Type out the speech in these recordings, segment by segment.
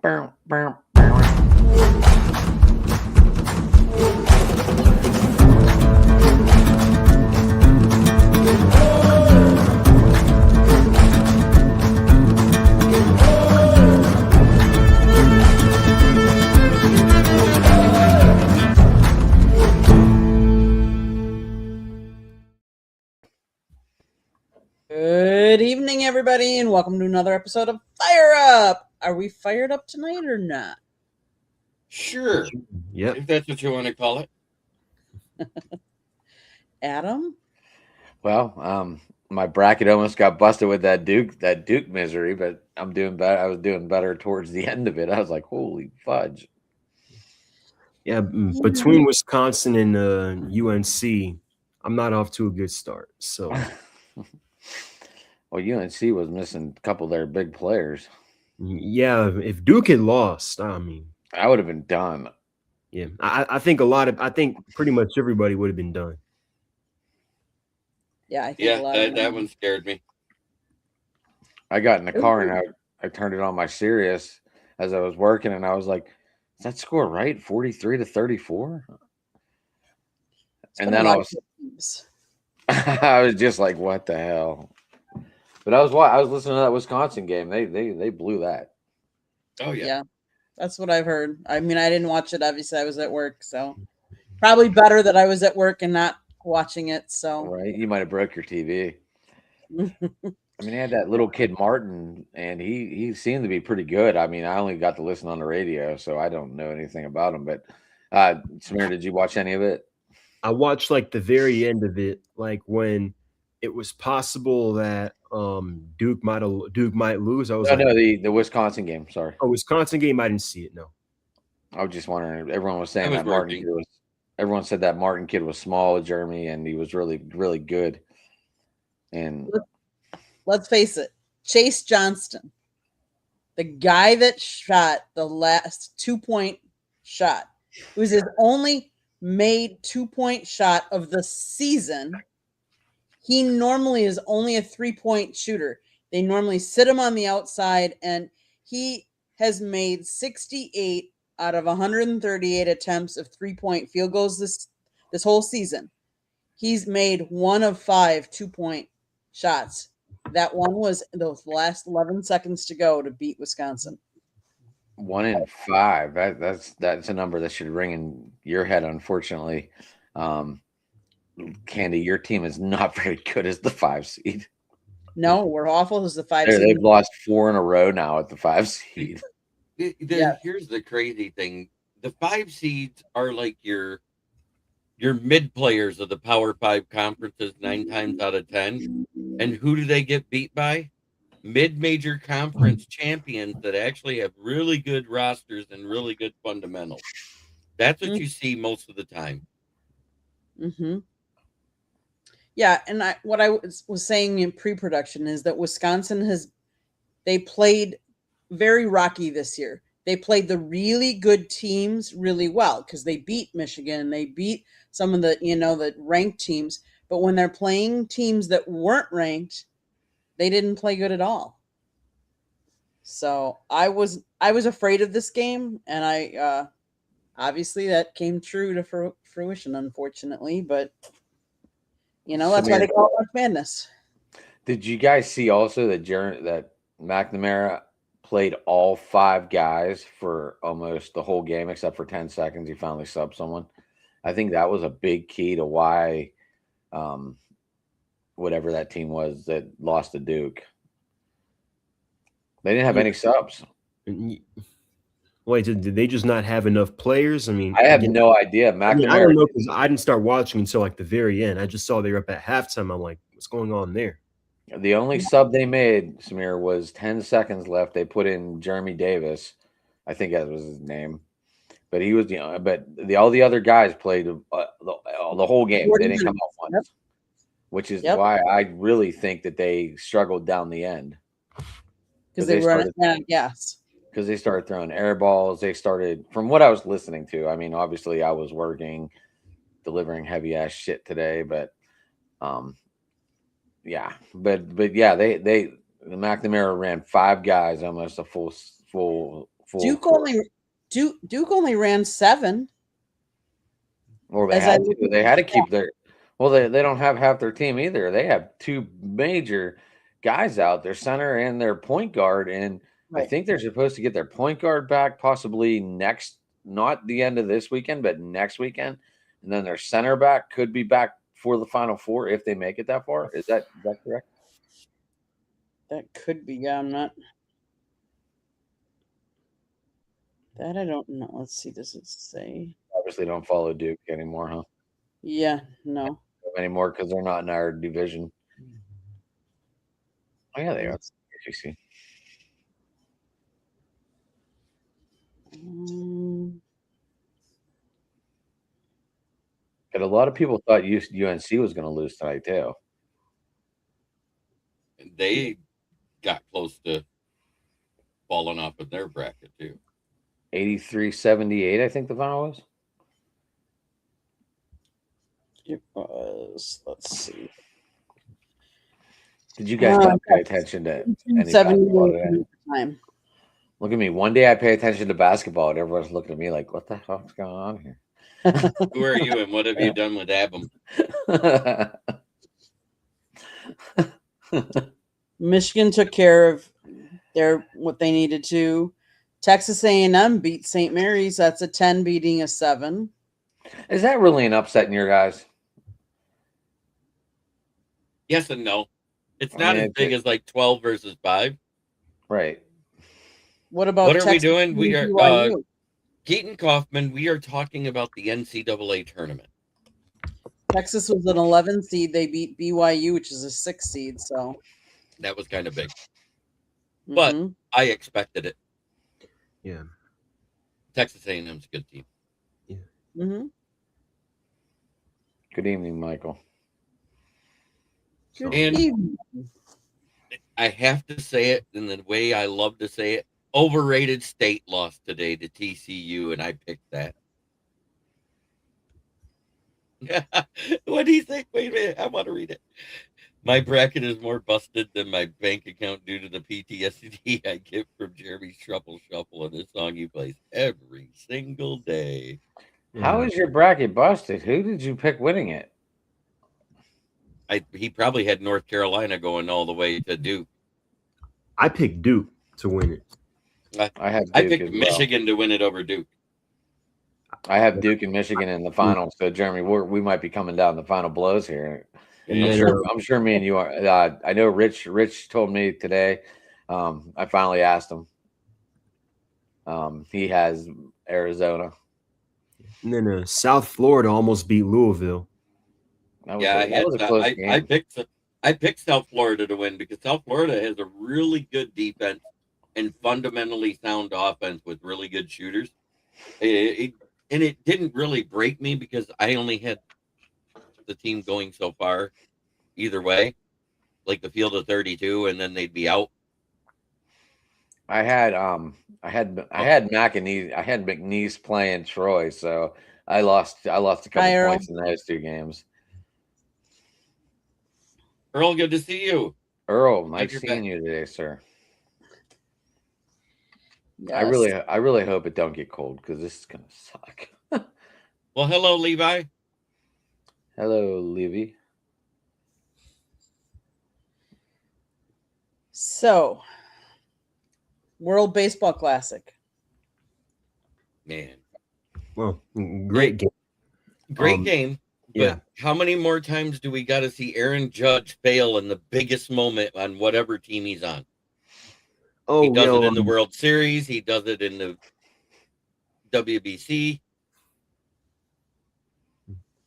Bow, bow, bow. Good evening, everybody, and welcome to another episode of Fire Up. Are we fired up tonight or not? Sure, Yep. if that's what you want to call it. Adam? Well, my bracket almost got busted with that Duke misery, but I'm doing better. I was doing better towards the end of it. I was like, holy fudge. Yeah, between Wisconsin and UNC, I'm not off to a good start. So, Well, UNC was missing a couple of their big players. yeah, if Duke had lost, I mean, I would have been done. yeah, I think pretty much everybody would have been done. Yeah, I think Yeah, a lot of that one scared me. I got in the car and I turned it on my Sirius as I was working, and I was like, "Is that score right? 43-34?" And then I was just like, "What the hell?" But I was listening to that Wisconsin game. They blew that. Oh yeah. Yeah, that's what I've heard. I mean, I didn't watch it. Obviously, I was at work, so probably better that I was at work and not watching it. So, Right? You might have broke your TV. I mean, they had that little kid Martin, and he seemed to be pretty good. I mean, I only got to listen on the radio, so I don't know anything about him. But Samir, did you watch any of it? I watched like the very end of it, like when it was possible that Duke might lose. I was No, like, no, the Wisconsin game. Sorry, oh, Wisconsin game, I didn't see it. No. I was just wondering. Everyone was saying I was that Martin working. kid was. Everyone said that Martin kid was small, Jeremy, and he was really, really good. And let's face it, Chase Johnston, the guy that shot the last 2-point shot, it was his only made 2-point shot of the season. He normally is only a 3-point shooter. They normally sit him on the outside, and he has made 68 out of 138 attempts of 3-point field goals this whole season. He's made 1 of 5 2-point shots. That one was those last 11 seconds to go to beat Wisconsin. 1 in 5. That's a number that should ring in your head. Unfortunately, Candy, your team is not very good as the 5 seed. No, we're awful as the 5 seed. They've lost 4 in a row now at the 5 seed. Here's the crazy thing: the 5 seeds are like your mid players of the Power 5 conferences 9 times out of 10. And who do they get beat by? Mid-major conference champions that actually have really good rosters and really good fundamentals. That's what you see most of the time. Mm-hmm. Yeah, and what I was saying in pre-production is that Wisconsin they played very rocky this year. They played the really good teams really well because they beat Michigan, they beat some of the the ranked teams. But when they're playing teams that weren't ranked, they didn't play good at all. So I was afraid of this game, and I obviously that came true to fruition, unfortunately. But that's why they call it March Madness. Did you guys see also that McNamara played all 5 guys for almost the whole game except for 10 seconds? He finally subbed someone. I think that was a big key to why whatever that team was that lost to Duke. They didn't have any subs. Wait, did they just not have enough players? I mean, I have no idea. McNamara, I don't know because I didn't start watching until like the very end. I just saw they were up at halftime. I'm like, what's going on there? The only sub they made, Samir, was 10 seconds left. They put in Jeremy Davis. I think that was his name. But he was all the other guys played the whole game. They didn't come out once, which is why I really think that they struggled down the end. Because they were running out of gas. Because they started throwing air balls. They started, from what I was listening to, I mean, obviously I was working, delivering heavy ass shit today, but yeah. But yeah, the McNamara ran 5 guys, almost a full full. Duke only ran 7. Well, they had to keep their. Well, they don't have half their team either. They have 2 major guys out, their center and their point guard, and I think they're supposed to get their point guard back possibly not the end of this weekend, but next weekend, and then their center back could be back for the Final Four if they make it that far. Is that correct? That could be. Yeah, I'm not. That I don't know. Let's see. Does it say? Obviously, don't follow Duke anymore, huh? Yeah, no. Anymore because they're not in our division. Oh yeah, they are. You see. But a lot of people thought UNC was going to lose tonight too. They got close to falling off of their bracket too. 83-78, I think the final was. It was. Let's see. Did you guys not pay attention to any basketball today? Time. Look at me. One day I pay attention to basketball, and everyone's looking at me like, "What the hell's going on here?" Who are you, and what have you done with Abum? Michigan took care of what they needed to. Texas A&M beat St. Mary's. That's a 10 beating a 7. Is that really an upset in your guys? Yes and no. It's not as big as like 12 versus 5. Right. What about what are Texas we doing? We are BYU? Keaton Kaufman. We are talking about the NCAA tournament. Texas was an 11 seed. They beat BYU, which is a 6 seed. So that was kind of big, but I expected it. Yeah. Texas A&M's a good team. Yeah. Mm-hmm. Good evening, Michael. Good And evening. I have to say it in the way I love to say it. Overrated State lost today to TCU, and I picked that. What do you think? Wait a minute. I want to read it. My bracket is more busted than my bank account due to the PTSD I get from Jeremy Shuffle and the song he plays every single day. How is your bracket busted? Who did you pick winning it? He probably had North Carolina going all the way to Duke. I picked Duke to win it. I picked Michigan to win it over Duke. I have Duke and Michigan in the final. So, Jeremy, we might be coming down the final blows here. Yeah. I'm sure me and you are. I know Rich told me today. I finally asked him. He has Arizona. And then South Florida almost beat Louisville. That was a close game. I picked South Florida to win because South Florida has a really good defense and fundamentally sound offense with really good shooters. And it didn't really break me because I only had the team going so far either way, like the field of 32, and then they'd be out. I had McNeese. I had McNeese playing Troy, so I lost a couple points in those 2 games. Earl, good to see you. Earl, nice seeing you today, sir. Yes. I really hope it don't get cold because this is gonna suck. Well, hello, Levi. Hello, Levy. So, World Baseball Classic. Man. Well, great game. Great game. But yeah. How many more times do we got to see Aaron Judge fail in the biggest moment on whatever team he's on? Oh, he does it in the World Series. He does it in the WBC.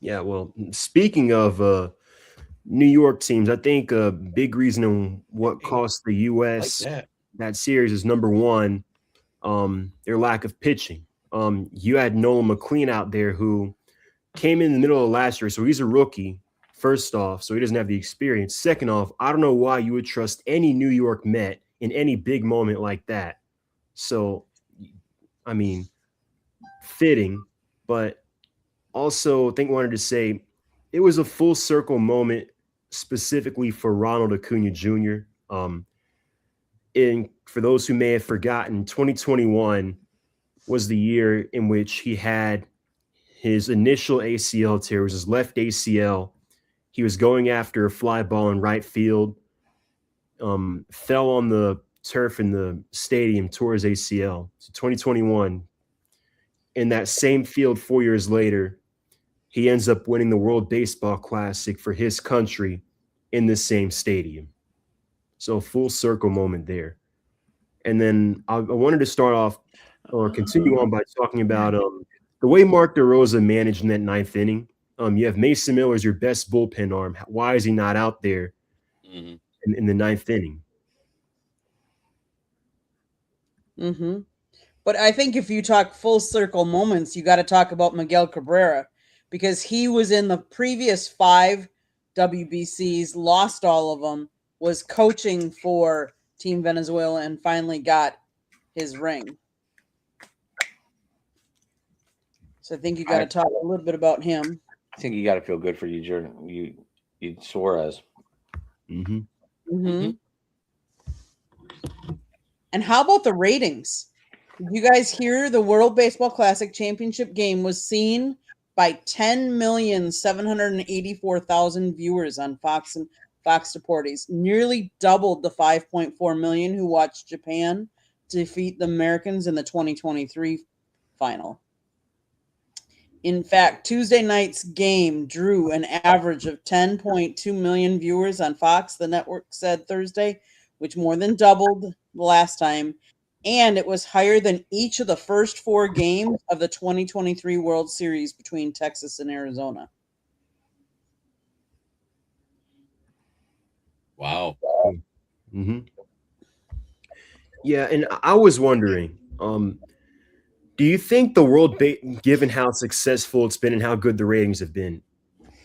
Yeah, well, speaking of New York teams, I think a big reason on what cost the U.S. Like that series is number one, their lack of pitching. You had Nolan McLean out there who came in the middle of last year, so he's a rookie, first off, so he doesn't have the experience. Second off, I don't know why you would trust any New York Met in any big moment like that. So, I mean, fitting, but also I think wanted to say it was a full circle moment specifically for Ronald Acuna Jr. And for those who may have forgotten, 2021, was the year in which he had his initial ACL tear. It was his left ACL. He was going after a fly ball in right field, fell on the turf in the stadium, tore his ACL. So 2021, in that same field 4 years later, he ends up winning the World Baseball Classic for his country in the same stadium. So full circle moment there. And then I wanted to start off or continue on by talking about the way Mark DeRosa managed in that ninth inning. You have Mason Miller as your best bullpen arm. Why is he not out there in the ninth inning? Mm-hmm. But I think if you talk full circle moments, you got to talk about Miguel Cabrera, because he was in the previous 5 WBCs, lost all of them, was coaching for Team Venezuela, and finally got his ring. So I think you got to talk a little bit about him. I think you got to feel good for you Suarez. Mm-hmm. Mm-hmm. And how about the ratings? Did you guys hear the World Baseball Classic Championship game was seen by 10,784,000 viewers on Fox and Fox Deportes, nearly doubled the 5.4 million who watched Japan defeat the Americans in the 2023 final. In fact, Tuesday night's game drew an average of 10.2 million viewers on Fox, the network said Thursday, which more than doubled the last time. And it was higher than each of the first 4 games of the 2023 World Series between Texas and Arizona. Wow. Mm-hmm. Yeah, and I was wondering, do you think the given how successful it's been and how good the ratings have been,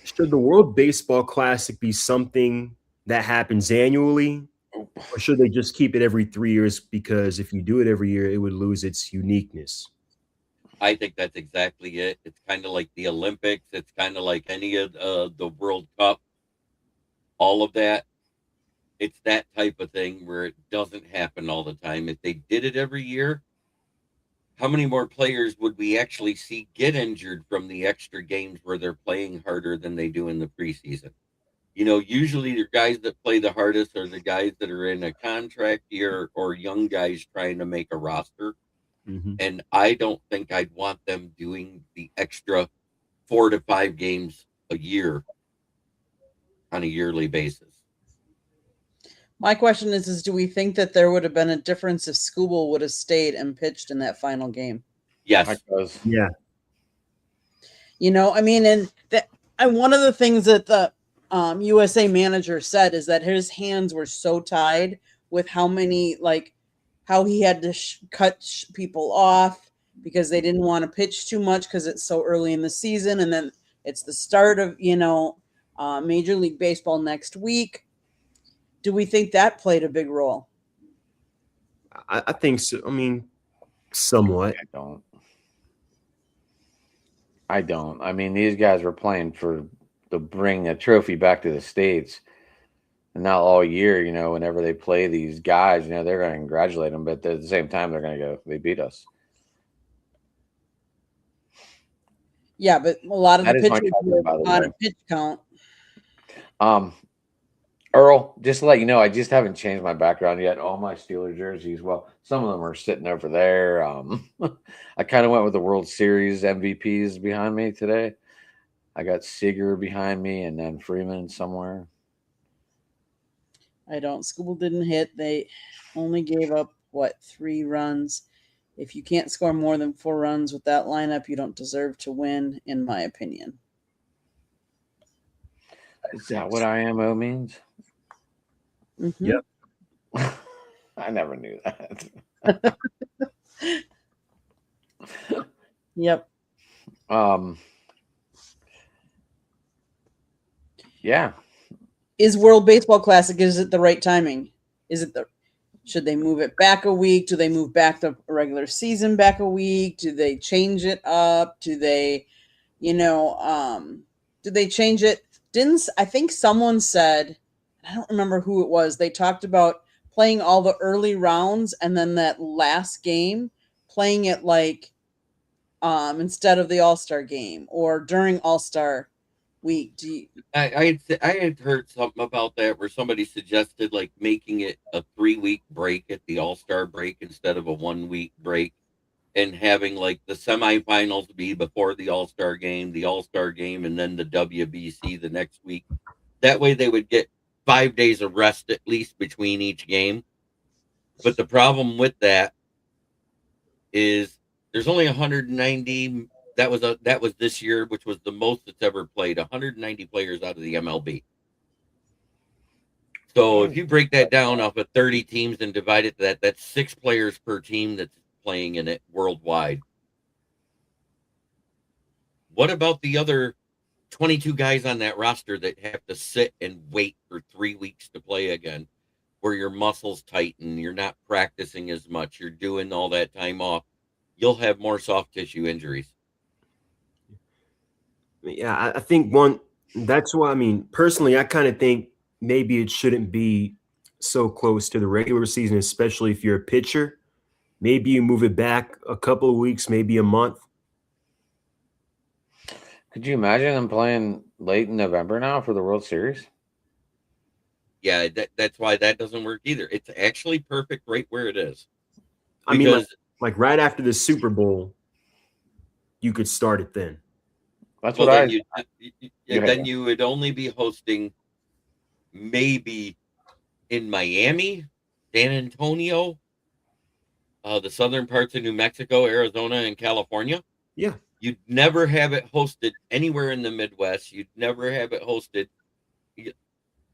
should the World Baseball Classic be something that happens annually, or should they just keep it every 3 years? Because if you do it every year, it would lose its uniqueness. I think that's exactly it. It's kind of like the Olympics. It's kind of like any of the World Cup. All of that. It's that type of thing where it doesn't happen all the time. If they did it every year, how many more players would we actually see get injured from the extra games where they're playing harder than they do in the preseason? You know, usually the guys that play the hardest are the guys that are in a contract year or young guys trying to make a roster. Mm-hmm. And I don't think I'd want them doing the extra 4 to 5 games a year on a yearly basis. My question is do we think that there would have been a difference if Skubal would have stayed and pitched in that final game? Yes. Yeah. You know, I mean, and one of the things that the USA manager said is that his hands were so tied with how he had to cut people off because they didn't want to pitch too much because it's so early in the season. And then it's the start of, Major League Baseball next week. Do we think that played a big role? I think so. I mean, somewhat. I don't. I mean, these guys were playing to bring a trophy back to the States. And not all year, whenever they play these guys, they're going to congratulate them. But at the same time, they're going to go, they beat us. Yeah, but a lot of the pitchers were on a pitch count. Earl, just to let you know, I just haven't changed my background yet. All my Steelers jerseys, well, some of them are sitting over there. I kind of went with the World Series MVPs behind me today. I got Seager behind me and then Freeman somewhere. I don't. Skubal didn't hit. They only gave up, 3 runs. If you can't score more than 4 runs with that lineup, you don't deserve to win, in my opinion. Is that what IMO means? Mm-hmm. Yep. I never knew that. Yep. Yeah. Is World Baseball Classic, is it the right timing? Should they move it back a week? Do they move back the regular season back a week? Do they change it up? Do they, did they change it? I think someone said, I don't remember who it was. They talked about playing all the early rounds and then that last game playing it like instead of the All-Star game or during All-Star week? I had heard something about that where somebody suggested like making it a 3-week break at the All-Star break instead of a 1-week break, and having like the semifinals be before the All-Star game, and then the WBC the next week. That way they would get 5 days of rest at least between each game. But the problem with that is there's only 190. That was this year, which was the most that's ever played. 190 players out of the MLB. So if you break that down off of 30 teams and divide it to that's 6 players per team that's playing in it worldwide. What about the other 22 guys on that roster that have to sit and wait for 3 weeks to play again, where your muscles tighten, you're not practicing as much, you're doing all that time off? You'll have more soft tissue injuries. Yeah, I think that's why, I mean, personally, I kind of think maybe it shouldn't be so close to the regular season, especially if you're a pitcher. Maybe you move it back a couple of weeks, maybe a month. Could you imagine them playing late in November now for the World Series? Yeah, that's why that doesn't work either. It's actually perfect right where it is. I mean, like right after the Super Bowl, you could start it then. That's well, what then you would only be hosting maybe in Miami, San Antonio, the southern parts of New Mexico, Arizona, and California. Yeah. You'd never have it hosted anywhere in the Midwest. You'd never have it hosted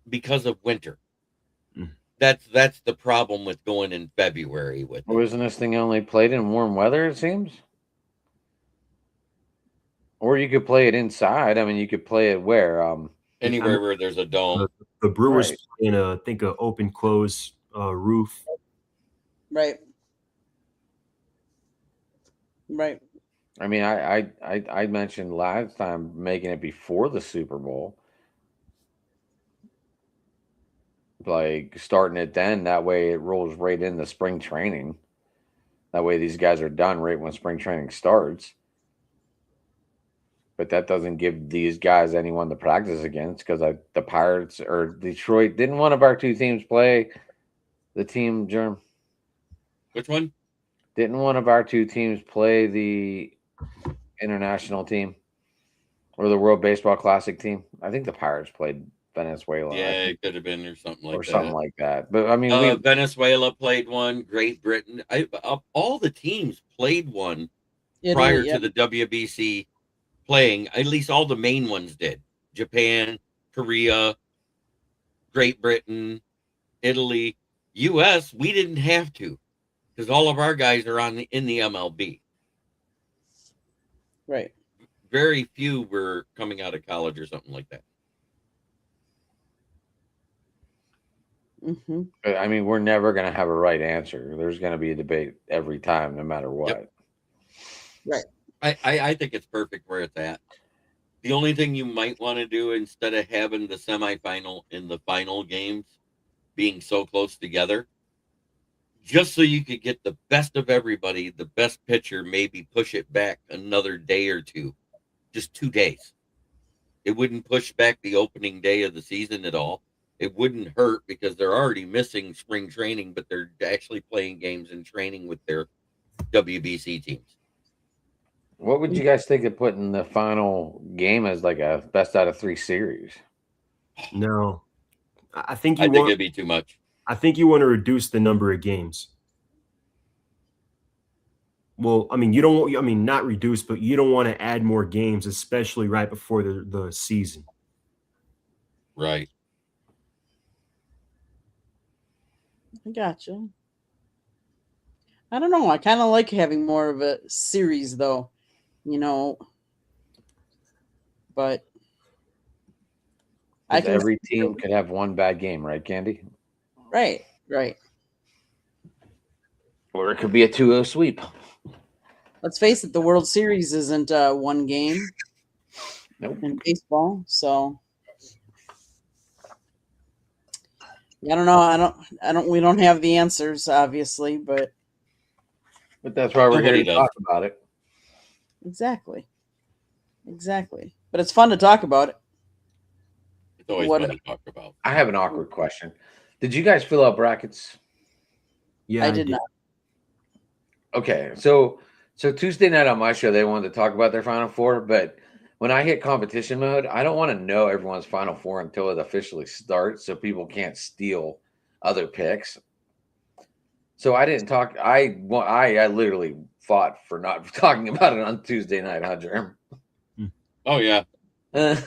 because of winter. Mm. That's the problem with going in February with it. Wasn't this thing only played in warm weather, it seems? Or you could play it inside. I mean, you could play it where? Anywhere where there's a dome. The Brewers in I think an open close roof. Right. Right. I mean, I mentioned last time making it before the Super Bowl, like starting it then. That way, it rolls right into spring training. That way, these guys are done right when spring training starts. But that doesn't give these guys anyone to practice against, because the Pirates or Detroit, didn't one of our two teams play the team, Germ? Which one? Didn't one of our two teams play the international team or the World Baseball Classic team? I think the Pirates played Venezuela. Yeah, it could have been or something like that. Something like that. But I mean, Venezuela played one. Great Britain. All the teams played one prior to the WBC playing. At least all the main ones did. Japan, Korea, Great Britain, Italy, U.S. We didn't have to, because all of our guys are in the MLB. Right. Very few were coming out of college or something like that. Mm-hmm. I mean, we're never going to have a right answer. There's going to be a debate every time, no matter what. Yep. Right. I think it's perfect where it's at. The only thing you might want to do, instead of having the semifinal and the final games being so close together, just so you could get the best of everybody, the best pitcher, maybe push it back another day or two, just 2 days. It wouldn't push back the opening day of the season at all. It wouldn't hurt, because they're already missing spring training, but they're actually playing games and training with their WBC teams. What would you guys think of putting the final game as like a best out of 3 series? No, I think it'd be too much. I think you want to reduce the number of games. Well, I mean, not reduce, but you don't want to add more games, especially right before the season. Right. I gotcha. I don't know. I kind of like having more of a series, though, but every team could have one bad game, right, Candy? Right. Or it could be a 2-0 sweep. Let's face it, the World Series isn't one game. Nope. In baseball, so I don't know. We don't have the answers, obviously, but But that's why we're here Nobody to does. talk about it. Exactly. But it's fun to talk about it. It's always What- fun to talk about. I have an awkward question. Did you guys fill out brackets? Yeah, I did not. Okay, so Tuesday night on my show, they wanted to talk about their Final Four, but when I hit competition mode, I don't want to know everyone's Final Four until it officially starts, so people can't steal other picks. So I didn't talk. I literally fought for not talking about it on Tuesday night, huh, Jerm? Oh yeah, And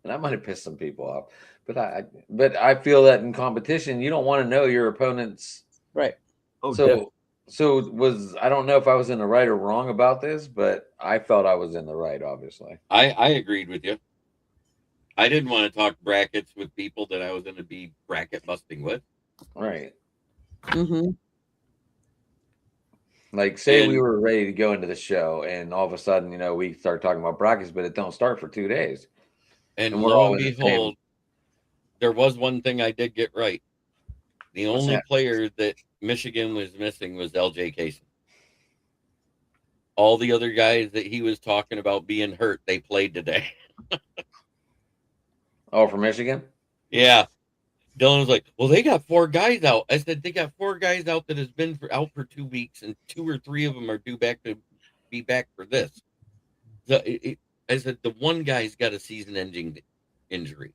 I might have pissed some people off, but I feel that in competition, you don't want to know your opponent's. Right. Oh, So I don't know if I was in the right or wrong about this, but I felt I was in the right, obviously. I agreed with you. I didn't want to talk brackets with people that I was going to be bracket busting with. Right. Mm-hmm. Like, say we And- were ready to go into the show, and all of a sudden, we start talking about brackets, but it don't start for 2 days. And And we're lo all and in the behold, there was one thing I did get right. The What's only that? player that Michigan was missing was LJ Kaysen. All the other guys that he was talking about being hurt, they played today. Oh, for Michigan? Yeah. Dylan was like, well, they got 4 guys out. I said, they got 4 guys out that has been out for 2 weeks, and 2 or 3 of them are due back to be back for this. So I said, the one guy's got a season-ending injury.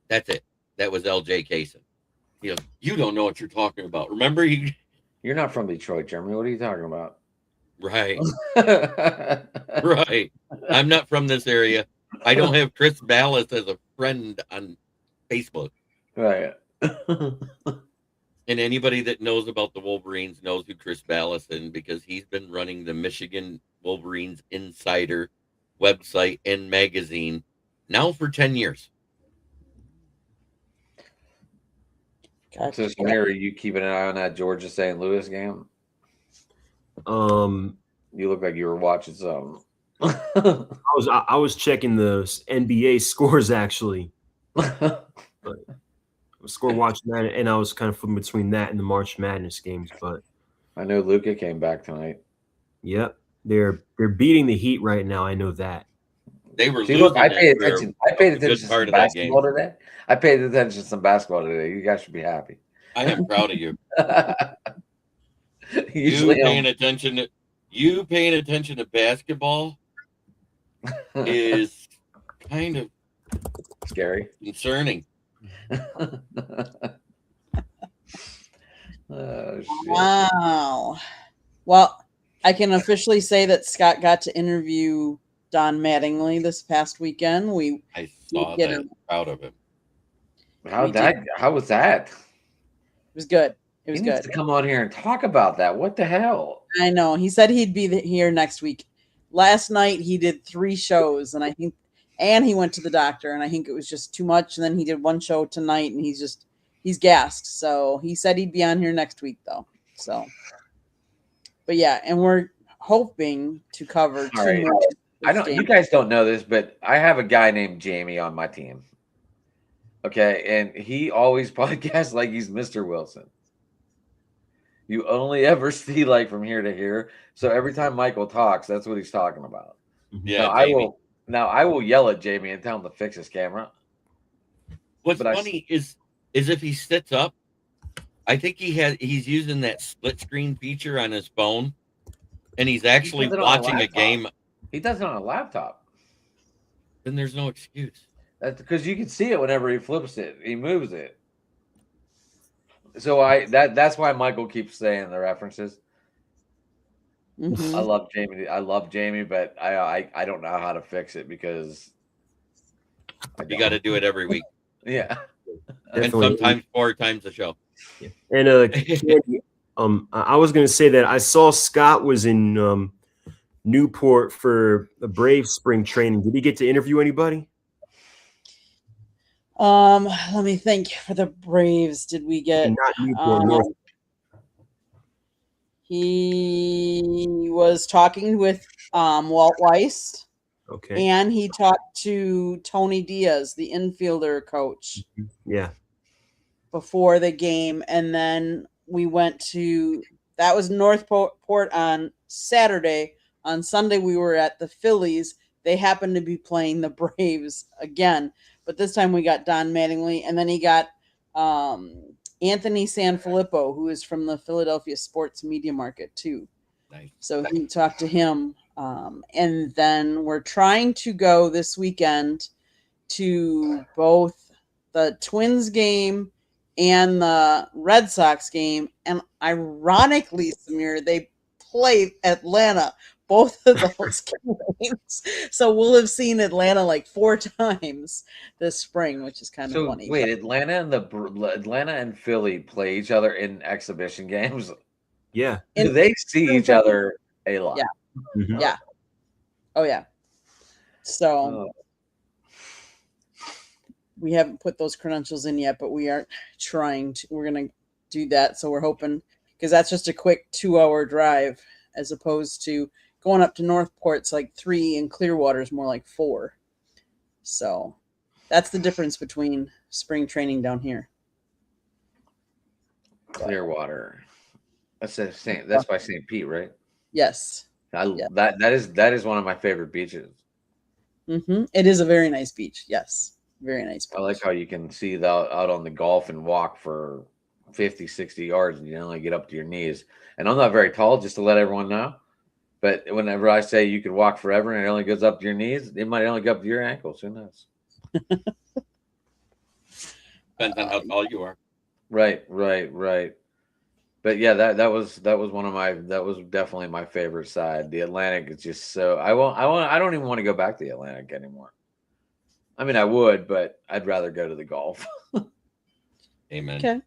That's it. That was LJ Kaysen. You know, you don't know what you're talking about. Remember, You're not from Detroit, Jeremy. What are you talking about? right, right. I'm not from this area. I don't have Chris Ballas as a friend on Facebook. Right. And anybody that knows about the Wolverines knows who Chris Ballas is, because he's been running the Michigan Wolverines Insider website and magazine now for 10 years. So, Samir, are you keeping an eye on that Georgia St. Louis game? You look like you were watching something. I was checking the NBA scores actually. I was score watching that, and I was kind of flipping between that and the March Madness games. But I know Luka came back tonight. yep, they're beating the Heat right now. I know that. They were See, losing. look, I paid for attention. I paid a good attention to part some of that game. basketball today. I paid attention to some basketball today. You guys should be happy. I am proud of you. Usually, You paying attention to basketball is kind of scary. concerning. Oh, shit. Wow. Well, I can officially say that Scott got to interview Don Mattingly this past weekend. I saw Get that. him. Proud of him. How was that? It was good. It He was needs good. to come on here and talk about that. What the hell? I know. He said he'd be here next week. Last night he did 3 shows, and he went to the doctor, and I think it was just too much. And then he did 1 show tonight, and he's gassed. So he said he'd be on here next week, though. So, but yeah, and we're hoping to cover 2 All right. more. You guys don't know this, but I have a guy named Jamie on my team. Okay, and he always podcasts like he's Mr. Wilson. You only ever see like from here to here. So every time Michael talks, that's what he's talking about. Yeah, Now I will yell at Jamie and tell him to fix his camera. What's But funny is if he sits up, I think he's using that split screen feature on his phone, and he's actually does it on a watching a laptop. game. He does it on a laptop. Then there's no excuse. That's because you can see it whenever he flips it. He moves it. So that's why Michael keeps saying the references. Mhm. I love Jamie, but I don't know how to fix it because You got to do it every week, Yeah. and Definitely. sometimes 4 times a show. And Candy, I was going to say that I saw Scott was in Newport for the Brave spring training. Did he get to interview anybody? Let me think. For the Braves, did we get? Not Newport. North. He was talking with Walt Weiss, Okay. and he talked to Tony Diaz, the infielder coach, Yeah. before the game, and then we went to that was Northport on Saturday. On Sunday, we were at the Phillies. They happened to be playing the Braves again, but this time we got Don Mattingly, and then he got Anthony Sanfilippo, who is from the Philadelphia Sports Media Market too. Nice. So he talked to him, and then we're trying to go this weekend to both the Twins game and the Red Sox game. And ironically, Samir, they play Atlanta both of those games. So we'll have seen Atlanta like 4 times this spring, which is kind of funny. Wait, Atlanta and Philly play each other in exhibition games? Yeah. Do they see each other a lot? Yeah. Mhm. Yeah. Oh, yeah. So we haven't put those credentials in yet, but we are trying to. We're going to do that. So we're hoping, because that's just a quick 2-hour drive as opposed to going up to Northport's like 3 and Clearwater's more like 4. So that's the difference between spring training down here. Clearwater. That's by St. Pete, right? Yes. That is one of my favorite beaches. It is a very nice beach. Yes. Very nice beach. I like how you can see out on the Gulf and walk for 50, 60 yards and you only get up to your knees. And I'm not very tall, just to let everyone know. But whenever I say you can walk forever and it only goes up to your knees, it might only go up to your ankles. Who knows? Depends on how tall you are. Right. But yeah, that was definitely my favorite side. The Atlantic is just so I don't even want to go back to the Atlantic anymore. I mean, I would, but I'd rather go to the Gulf. Amen. Okay.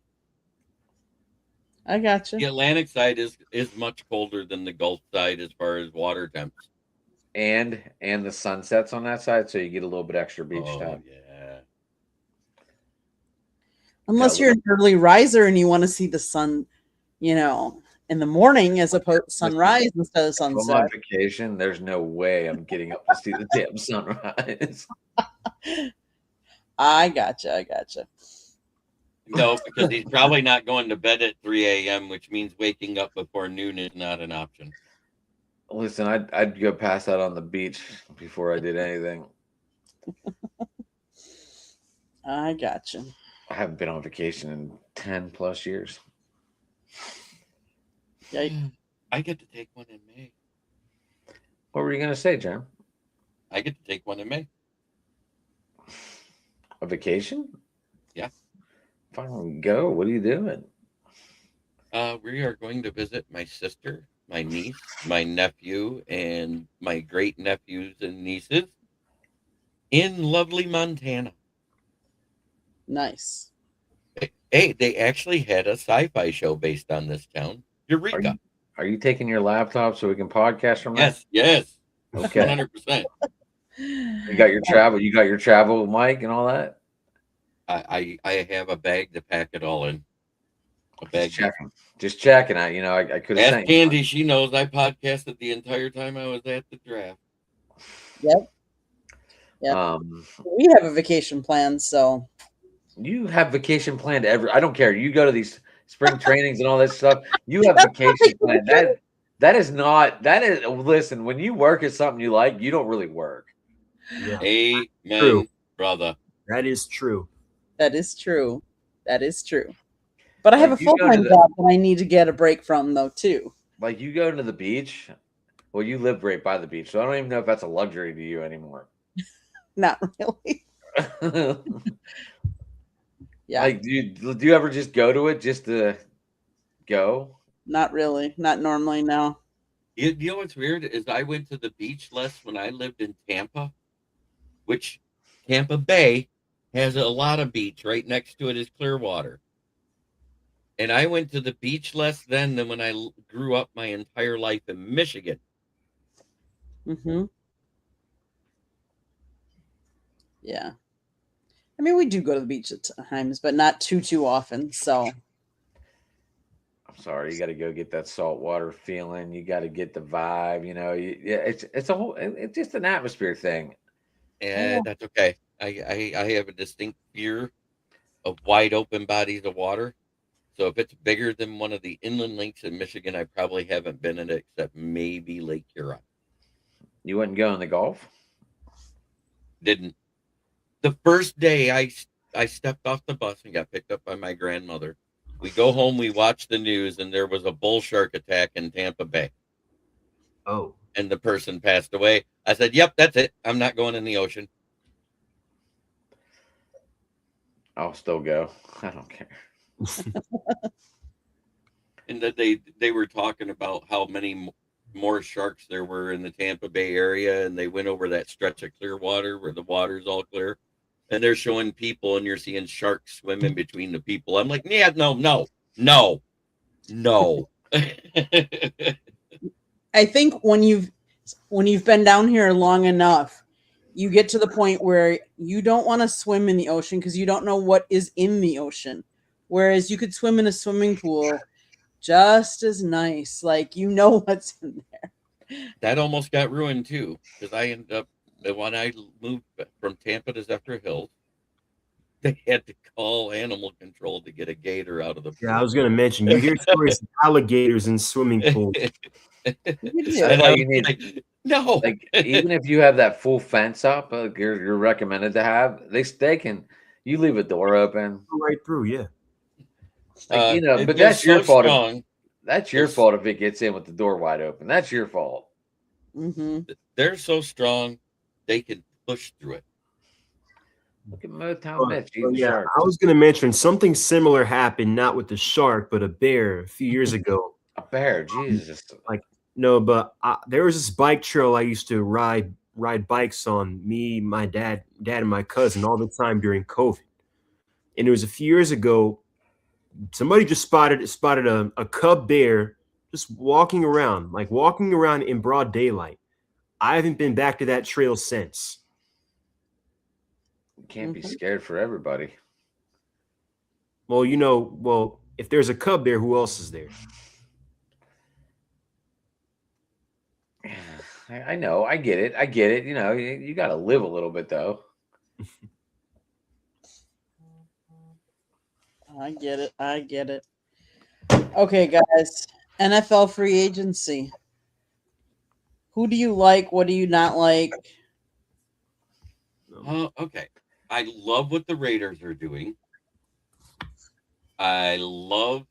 I got you. The Atlantic side is much colder than the Gulf side as far as water temps. And the sunsets on that side, so you get a little bit extra beach time. Yeah. Unless you're an early riser and you want to see the sun, in the morning as opposed to sunrise instead of If I'm sunset. on vacation, there's no way I'm getting up to see the damn sunrise. I gotcha. No, because he's probably not going to bed at 3 a.m., which means waking up before noon is not an option. Listen, I'd go pass out on the beach before I did anything. I gotcha. I haven't been on vacation in 10 plus years. Yeah. I get to take one in May. What were you going to say, Jerm? I get to take one in May. A vacation? Yeah. Fine, go. What are you doing? We are going to visit my sister, my niece, my nephew, and my great nephews and nieces in lovely Montana. Nice. Hey, they actually had a sci-fi show based on this town. Eureka. Are you taking your laptop so we can podcast from there? Yes. Okay. 100%. You got your travel mic and all that? I have a bag to pack it all in. A bag. Just checking. I could have Ask Candy. She knows I podcasted the entire time I was at the draft. Yep. We have a vacation plan, so. You have vacation planned I don't care. You go to these spring trainings and all that stuff. You have vacation planned. Listen, when you work at something you like, you don't really work. Yeah. Amen, True. brother. That is true. That is true. But I have a full-time job that I need to get a break from, though, too. Like, you go to the beach. Well, you live right by the beach, so I don't even know if that's a luxury to you anymore. Not really. Yeah. Like, do you ever just go to it just to go? Not really. Not normally, no. You know what's weird is I went to the beach less when I lived in Tampa, which Tampa Bay has a lot of beach. Right next to it is Clearwater. And I went to the beach less then than when I grew up my entire life in Michigan. Mm-hmm. Yeah. I mean, we do go to the beach at times, but not too often. So I'm sorry, you got to go get that saltwater feeling. You got to get the vibe. It's just an atmosphere thing. And that's okay. I have a distinct fear of wide open bodies of water. So if it's bigger than one of the inland lakes in Michigan, I probably haven't been in it except maybe Lake Huron. You wouldn't go in the Gulf? Didn't. The first day I stepped off the bus and got picked up by my grandmother. We go home, we watch the news, and there was a bull shark attack in Tampa Bay. Oh. And the person passed away. I said, yep, that's it. I'm not going in the ocean. I'll still go. I don't care. And that they were talking about how many more sharks there were in the Tampa Bay area, and they went over that stretch of clear water where the water's all clear, and they're showing people, and you're seeing sharks swimming between the people. I'm like, yeah, no. I think when you've been down here long enough, you get to the point where you don't want to swim in the ocean because you don't know what is in the ocean. Whereas you could swim in a swimming pool just as nice. Like, you know what's in there. That almost got ruined too, because I ended up, when I moved from Tampa to Zephyr Hills, they had to call animal control to get a gator out of the pool. Yeah, I was going to mention, you hear stories of alligators in swimming pools. That's why you need, like, no. Like, even if you have that full fence up, you're recommended to have, they can, you leave a door open. Right through, yeah. Like, but that's your fault. That's your fault if it gets in with the door wide open. That's your fault. Mm-hmm. They're so strong, they can push through it. Look at Motown Mitch. Yeah, I was going to mention something similar happened, not with the shark, but a bear a few years ago. A bear, Jesus. No, but there was this bike trail I used to ride bikes on, me, my dad, and my cousin all the time during COVID. And it was a few years ago. Somebody just spotted a cub bear just walking around in broad daylight. I haven't been back to that trail since. You can't be scared for everybody. Well, if there's a cub there, who else is there? I know. I get it. You got to live a little bit, though. I get it. Okay, guys. NFL free agency. Who do you like? What do you not like? Okay. I love what the Raiders are doing. I love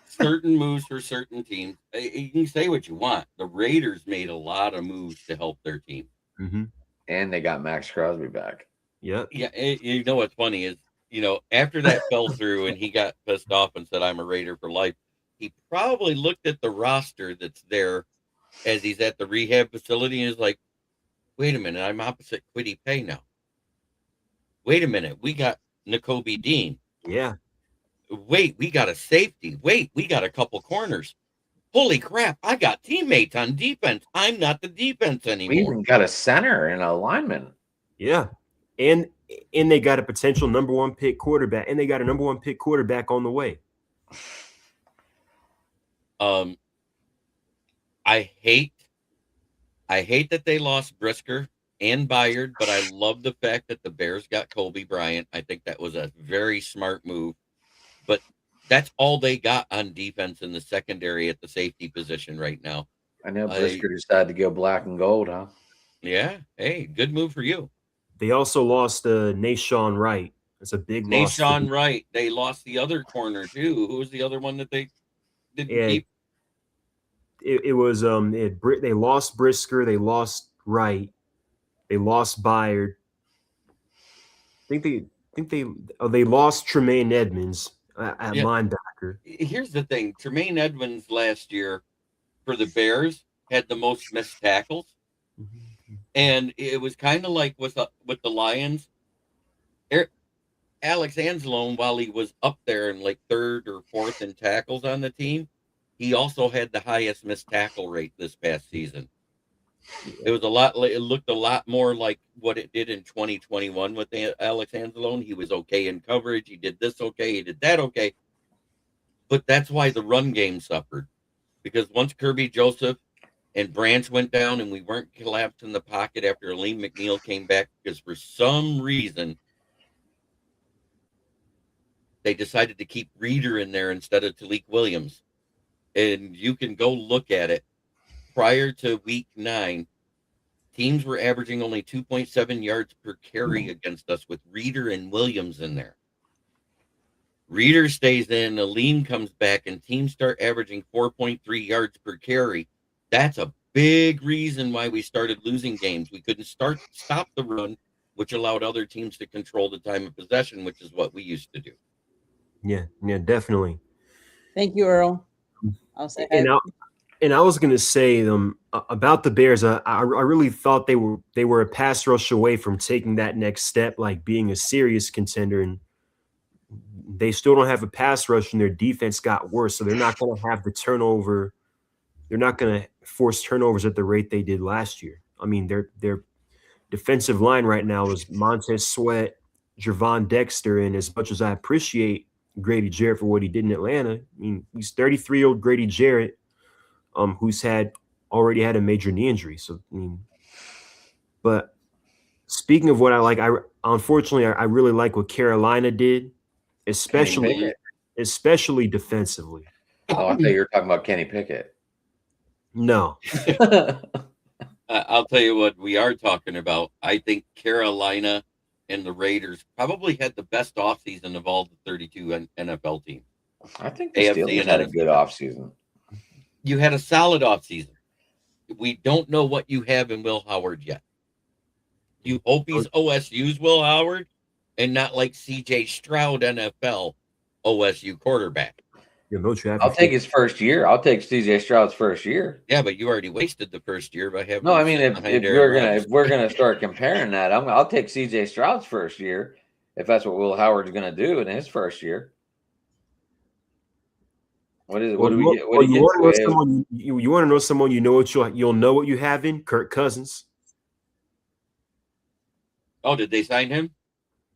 certain moves for certain teams. You can say what you want. The Raiders made a lot of moves to help their team. Mm-hmm. And they got Max Crosby back. Yep. Yeah. You know what's funny is, after that fell through and he got pissed off and said, I'm a Raider for life, he probably looked at the roster that's there as he's at the rehab facility and is like, wait a minute, I'm opposite Kwity Paye now. Wait a minute, we got Nakobe Dean. Yeah. Wait, we got a safety. Wait, we got a couple corners. Holy crap, I got teammates on defense. I'm not the defense anymore. We even got a center and a lineman. Yeah. And they got a potential number 1 pick quarterback, and they got a number 1 pick quarterback on the way. I hate that they lost Brisker and Byard, but I love the fact that the Bears got Kobe Bryant. I think that was a very smart move. But that's all they got on defense in the secondary at the safety position right now. I know Brisker decided to go black and gold, huh? Yeah. Hey, good move for you. They also lost Nashawn Wright. That's a big loss. Nashawn Wright. They lost the other corner too. Who was the other one that they didn't keep? It was they lost Brisker. They lost Wright. They lost Byard. I think they lost Tremaine Edmonds at linebacker. Here's the thing: Tremaine Edmonds last year for the Bears had the most missed tackles. Mm-hmm. And it was kind of like with the Lions. Alex Anzalone, while he was up there in like 3rd or 4th in tackles on the team, he also had the highest missed tackle rate this past season. It looked a lot more like what it did in 2021 with Alex Anzalone. He was okay in coverage. He did this okay. He did that okay. But that's why the run game suffered. Because once Kirby Joseph and Branch went down and we weren't collapsed in the pocket after Aleem McNeil came back, because for some reason they decided to keep Reeder in there instead of Talik Williams. And you can go look at it. Prior to week 9, teams were averaging only 2.7 yards per carry against us with Reeder and Williams in there. Reeder stays in, Aline comes back, and teams start averaging 4.3 yards per carry. That's a big reason why we started losing games. We couldn't stop the run, which allowed other teams to control the time of possession, which is what we used to do. Yeah, definitely. Thank you, Earl. I'll say and I was going to say about the Bears. I really thought they were a pass rush away from taking that next step, like being a serious contender, and they still don't have a pass rush, and their defense got worse, so they're not going to have the turnover. They're not going to force turnovers at the rate they did last year. I mean, their defensive line right now is Montez Sweat, Gervon Dexter, and as much as I appreciate Grady Jarrett for what he did in Atlanta, I mean, he's 33-year-old Grady Jarrett, who's already had a major knee injury. So, I mean, but speaking of what I like, unfortunately I really like what Carolina did, especially defensively. Oh, I thought you were talking about Kenny Pickett. No. I'll tell you what we are talking about. I think Carolina and the Raiders probably had the best offseason of all the 32 NFL teams. I think the Steelers had a good offseason. You had a solid offseason. We don't know what you have in Will Howard yet. You hope he's OSU's Will Howard and not like C.J. Stroud NFL OSU quarterback. I'll take his first year. I'll take C.J. Stroud's first year. Yeah, but you already wasted the first year by having. No, I mean if we're gonna start comparing that, I'll take C.J. Stroud's first year if that's what Will Howard's gonna do in his first year. What is it? What do we get? You want to know someone you know what you'll know what you have in Kirk Cousins. Oh, did they sign him?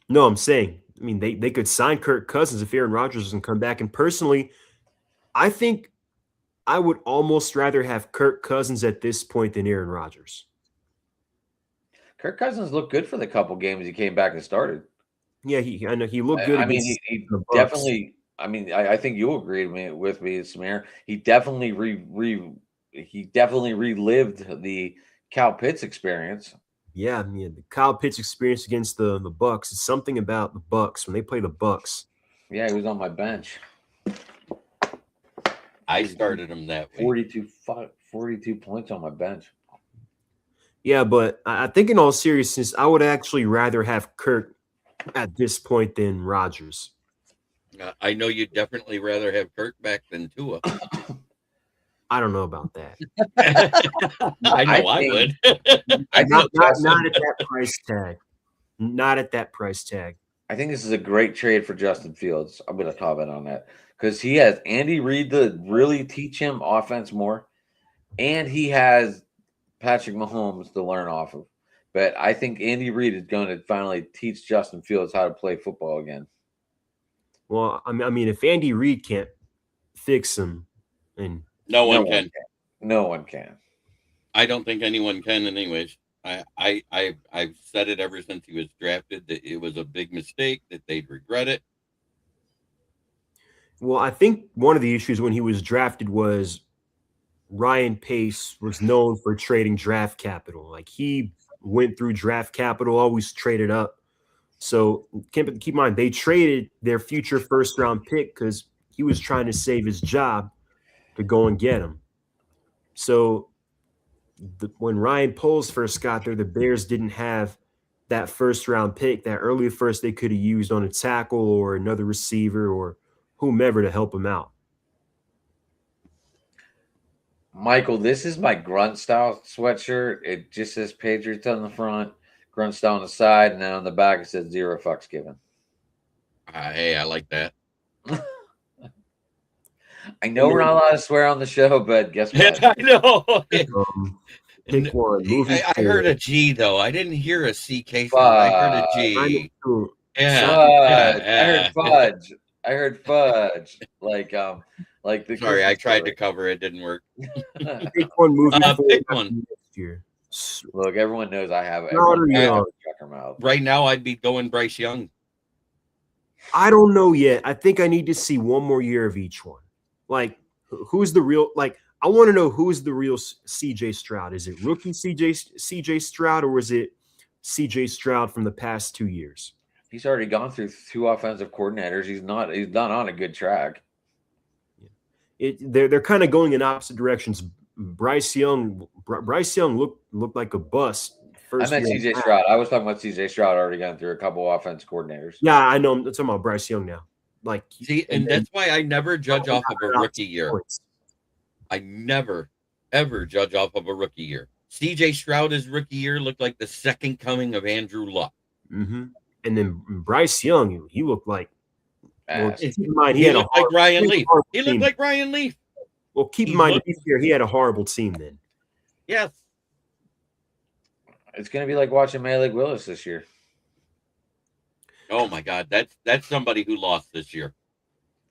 No, I'm saying. I mean, they could sign Kirk Cousins if Aaron Rodgers doesn't come back. And personally, I think I would almost rather have Kirk Cousins at this point than Aaron Rodgers. Kirk Cousins looked good for the couple games he came back and started. Yeah, I know he looked good. I mean, he definitely. I mean, I think you'll agree with me, Samir. He definitely relived the Kyle Pitts experience. Yeah, the Kyle Pitts experience against the Bucs. It's something about the Bucs when they play the Bucs. Yeah, he was on my bench. I started him that way. 42 points on my bench. Yeah, but I think in all seriousness, I would actually rather have Kirk at this point than Rodgers. I know you'd definitely rather have Kirk back than Tua. I don't know about that. I know I would. Not at that price tag. Not at that price tag. I think this is a great trade for Justin Fields. I'm going to comment on that because he has Andy Reid to really teach him offense more, and he has Patrick Mahomes to learn off of. But I think Andy Reid is going to finally teach Justin Fields how to play football again. Well, I mean, if Andy Reid can't fix him, and no one can. No one can. I don't think anyone can, anyways. I've said it ever since he was drafted that it was a big mistake, that they'd regret it. Well, I think one of the issues when he was drafted was Ryan Pace was known for trading draft capital. Like he went through draft capital, always traded up. So keep in mind, they traded their future first-round pick because he was trying to save his job to go and get him. So when Ryan Poles first got there, the Bears didn't have that first-round pick, that early first they could have used on a tackle or another receiver or whomever to help him out. Michael, this is my grunt style sweatshirt. It just says Patriots on the front, grunt style on the side, and then on the back it says 0 fucks given. Hey, I like that. I know we're not allowed to swear on the show, but guess what? I know. Pick one. I heard a G though. I didn't hear a CK. I heard a G. Yeah. I heard fudge. I heard fudge. Like the. Sorry, I tried to cover it. Didn't work. Pick one movie. Pick one. Next year. Look, everyone knows I have it. Right now, I'd be going Bryce Young. I don't know yet. I think I need to see one more year of each one. Like, who's the real? Like, I want to know who's the real CJ Stroud. Is it rookie CJ Stroud, or is it CJ Stroud from the past 2 years? He's already gone through 2 offensive coordinators. He's not on a good track. They're kind of going in opposite directions. Bryce Young looked like a bust. I meant CJ Stroud. I was talking about CJ Stroud already gone through a couple offense coordinators. Yeah, I know. I'm talking about Bryce Young now. Like, see, and that's why I never judge off of a rookie year. I never, ever judge off of a rookie year. CJ Stroud's rookie year looked like the second coming of Andrew Luck. Mm-hmm. And then Bryce Young, he looked like. Well, he looked like Ryan Leaf. He looked like Ryan Leaf. Well, keep in mind, he had a horrible team then. Yes. It's going to be like watching Malik Willis this year. Oh my God, that's somebody who lost this year.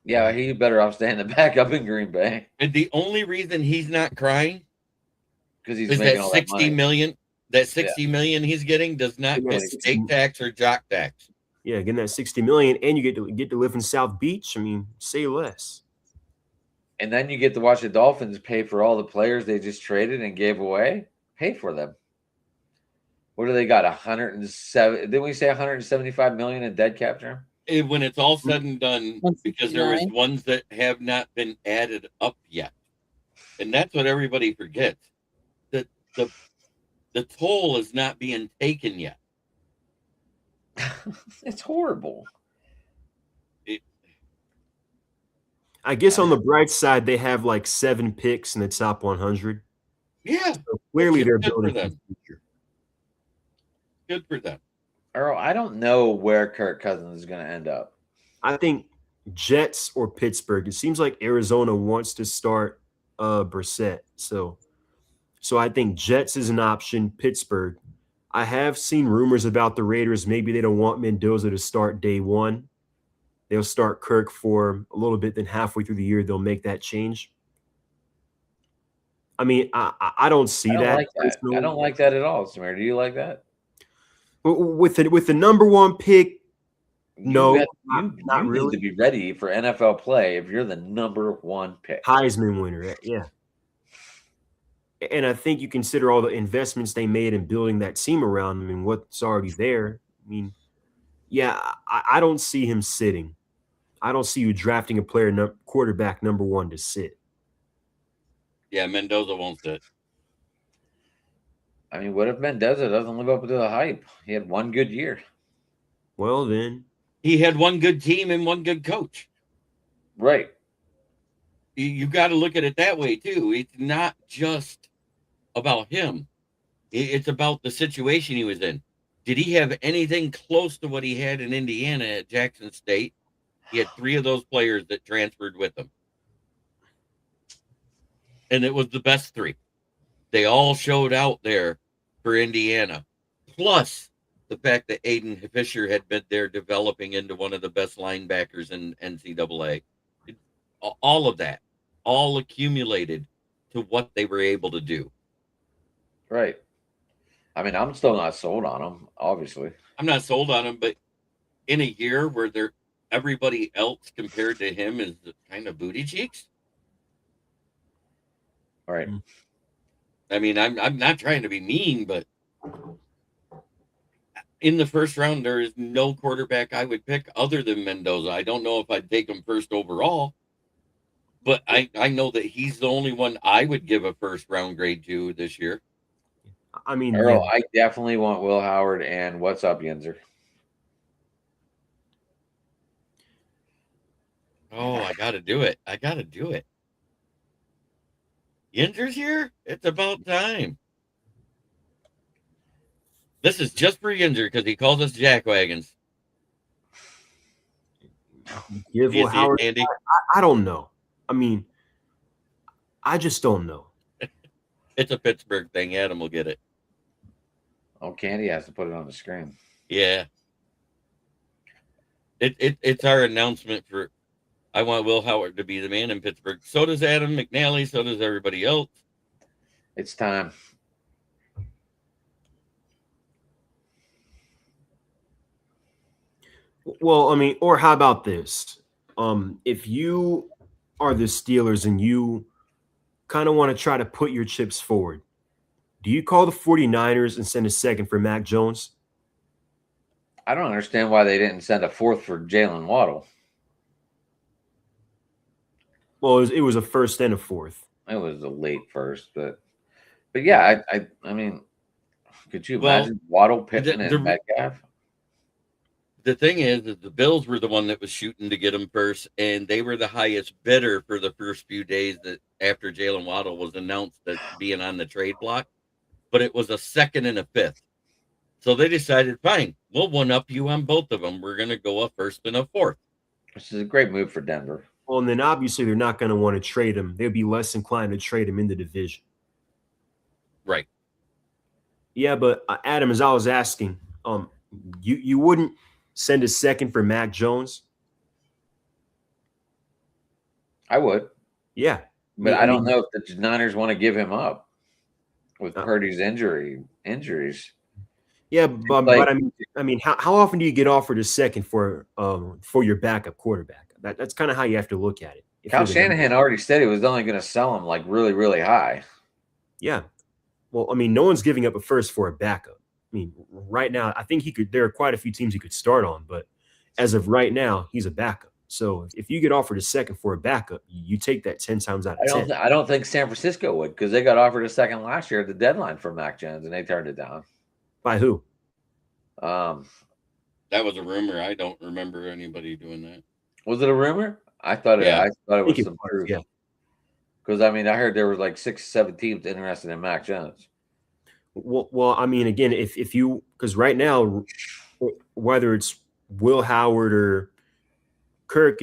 Yeah, he better off staying the backup in Green Bay. And the only reason he's not crying because he's is making that all 60 that million. That 60 million he's getting does not get state tax or jock tax. Yeah, getting that 60 million, and you get to live in South Beach. I mean, say less. And then you get to watch the Dolphins pay for all the players they just traded and gave away. Pay for them. What do they got? 107? Didn't we say 175 million in dead cap term? When it's all said and done, because there is ones that have not been added up yet, and that's what everybody forgets. That the toll is not being taken yet. It's horrible. I guess on the bright side, they have like 7 picks in the top 100. Yeah, so clearly they're building for the future. Good for them. Earl, I don't know where Kirk Cousins is going to end up. I think Jets or Pittsburgh. It seems like Arizona wants to start Brissett. So I think Jets is an option. Pittsburgh. I have seen rumors about the Raiders. Maybe they don't want Mendoza to start day one. They'll start Kirk for a little bit. Then halfway through the year, they'll make that change. I mean, I don't see that. Like that. I don't like that at all, Samir. Do you like that? With the number one pick, no, you not really. Need to be ready for NFL play if you're the number one pick. Heisman winner, yeah. And I think you consider all the investments they made in building that team around them and what's already there. I mean, yeah, I don't see him sitting. I don't see you drafting a player, quarterback number one, to sit. Yeah, Mendoza won't sit. I mean, what if Mendoza doesn't live up to the hype? He had one good year. Well, then. He had one good team and one good coach. Right. You got to look at it that way, too. It's not just about him. It's about the situation he was in. Did he have anything close to what he had in Indiana at Jackson State? He had 3 of those players that transferred with him. And it was the best 3. They all showed out there for Indiana. Plus the fact that Aiden Fisher had been there developing into one of the best linebackers in NCAA. All of that, all accumulated to what they were able to do. Right. I mean, I'm still not sold on him, obviously. I'm not sold on him, but in a year where everybody else compared to him is kind of booty cheeks. All right. I mean, I'm not trying to be mean, but in the first round, there is no quarterback I would pick other than Mendoza. I don't know if I'd take him first overall, but I know that he's the only one I would give a first round grade to this year. I mean, Earl, I definitely want Will Howard and what's up, Yinzer? Oh, I got to do it. Yinzer's here? It's about time. This is just for Yinzer because he calls us jackwagons. Give Will Howard, Andy? I don't know. I mean, I just don't know. It's a Pittsburgh thing. Adam will get it. Oh, Candy has to put it on the screen. Yeah. It's our announcement for I want Will Howard to be the man in Pittsburgh. So does Adam McNally. So does everybody else. It's time. Well, I mean, or how about this? If you are the Steelers and you kind of want to try to put your chips forward, do you call the 49ers and send a second for Mac Jones? I don't understand why they didn't send a fourth for Jalen Waddle. Well, it was a first and a fourth. It was a late first, but yeah, I mean, could you imagine Waddle, Pittman, and Metcalf? The thing is the Bills were the one that was shooting to get him first, and they were the highest bidder for the first few days that after Jalen Waddle was announced that being on the trade block. But it was a second and a fifth. So they decided, fine, we'll one up you on both of them. We're going to go a first and a fourth. Which is a great move for Denver. Well, and then obviously they're not going to want to trade him. They'd be less inclined to trade him in the division. Right. Yeah, but Adam, as I was asking, you wouldn't send a second for Mac Jones? I would. Yeah. But I don't know if the Niners want to give him up with Purdy's injuries. Yeah, but I mean, how often do you get offered a second for your backup quarterback? That's kind of how you have to look at it. Kyle Shanahan already said he was only going to sell him like really, really high. Yeah. Well, I mean, no one's giving up a first for a backup. I mean, right now, I think there are quite a few teams he could start on, but as of right now, he's a backup. So if you get offered a second for a backup, you take that 10 times out of 10. I don't think San Francisco would, because they got offered a second last year at the deadline for Mac Jones, and they turned it down. By who? That was a rumor. I don't remember anybody doing that. Was it a rumor? I thought it was some truth. Yeah. Because I mean, I heard there was like 6, 7 teams interested in Mac Jones. Well, I mean, again, if you, because right now, whether it's Will Howard or Kirk,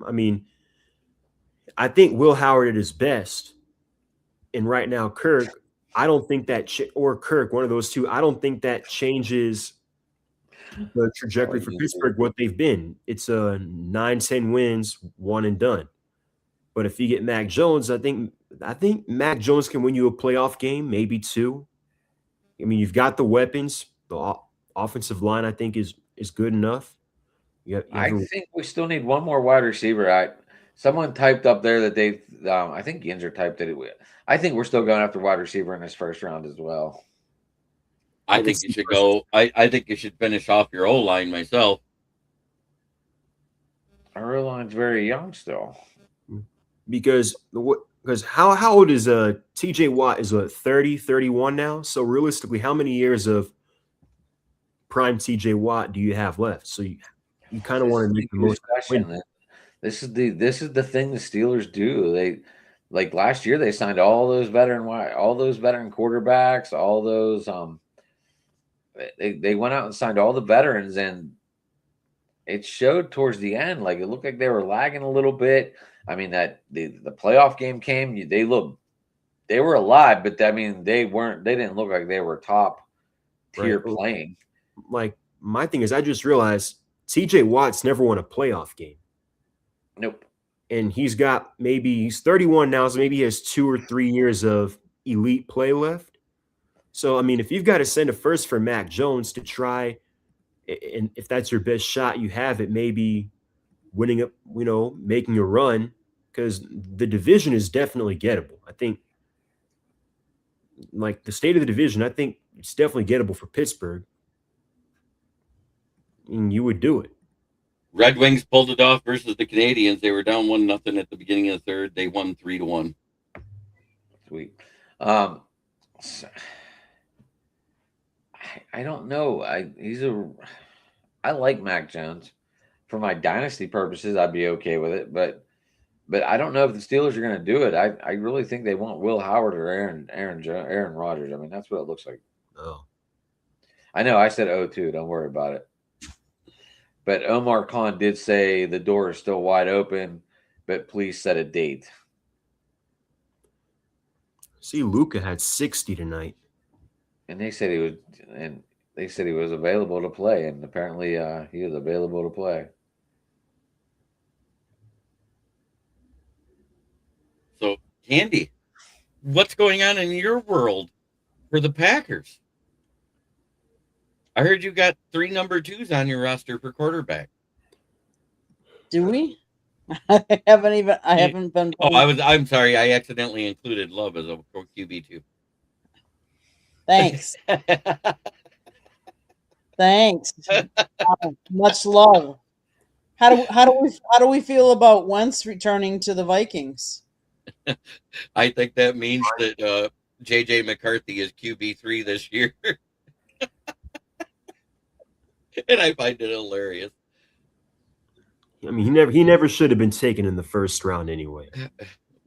I think Will Howard at his best, and right now Kirk, I don't think that or Kirk, one of those two, I don't think that changes the trajectory for Pittsburgh. What they've been, it's a 9-10 wins, one and done. But if you get Mac Jones, I think Mac Jones can win you a playoff game, maybe 2. I mean, you've got the weapons. The offensive line, I think, is good enough. I think we still need one more wide receiver. Someone typed up there that they, I think Ginzer typed it. I think we're still going after wide receiver in this first round as well. I think you should go. I think you should finish off your O-line myself. Our O-line's very young still. Because how old is TJ Watt? Is 30, 31 now? So realistically, how many years of prime TJ Watt do you have left? So you kind of want to make the most question. This is the thing the Steelers do. They, like last year, they signed all those veteran quarterbacks, all those they went out and signed all the veterans, and it showed towards the end. Like it looked like they were lagging a little bit. I mean, that the playoff game came, they were alive, but I mean, they didn't look like they were top tier playing. Like my thing is, I just realized TJ Watt's never won a playoff game. Nope. And he's 31 now, so maybe he has 2 or 3 years of elite play left. So, I mean, if you've got to send a first for Mac Jones to try, and if that's your best shot you have at maybe winning up, making a run, because the division is definitely gettable. I think, like the state of the division, I think it's definitely gettable for Pittsburgh. And you would do it. Red Wings pulled it off versus the Canadians. They were down 1-0 at the beginning of the third. They won 3-1. Sweet. I don't know. I like Mac Jones. For my dynasty purposes, I'd be okay with it, but I don't know if the Steelers are going to do it. I really think they want Will Howard or Aaron Rodgers. I mean, that's what it looks like. Oh, I know. I said 0-2. Don't worry about it. But Omar Khan did say the door is still wide open, but please set a date. See, Luka had 60 tonight, and they said he was available to play, and apparently he is available to play. So, Candy, what's going on in your world for the Packers? I heard you got 3 number 2s on your roster for quarterback. Do we? I haven't been. Oh, I'm sorry. I accidentally included Love as a QB2. Thanks. Thanks. Much love. How do we feel about Wentz returning to the Vikings? I think that means that JJ McCarthy is QB3 this year. And I find it hilarious. I mean, he never should have been taken in the first round anyway.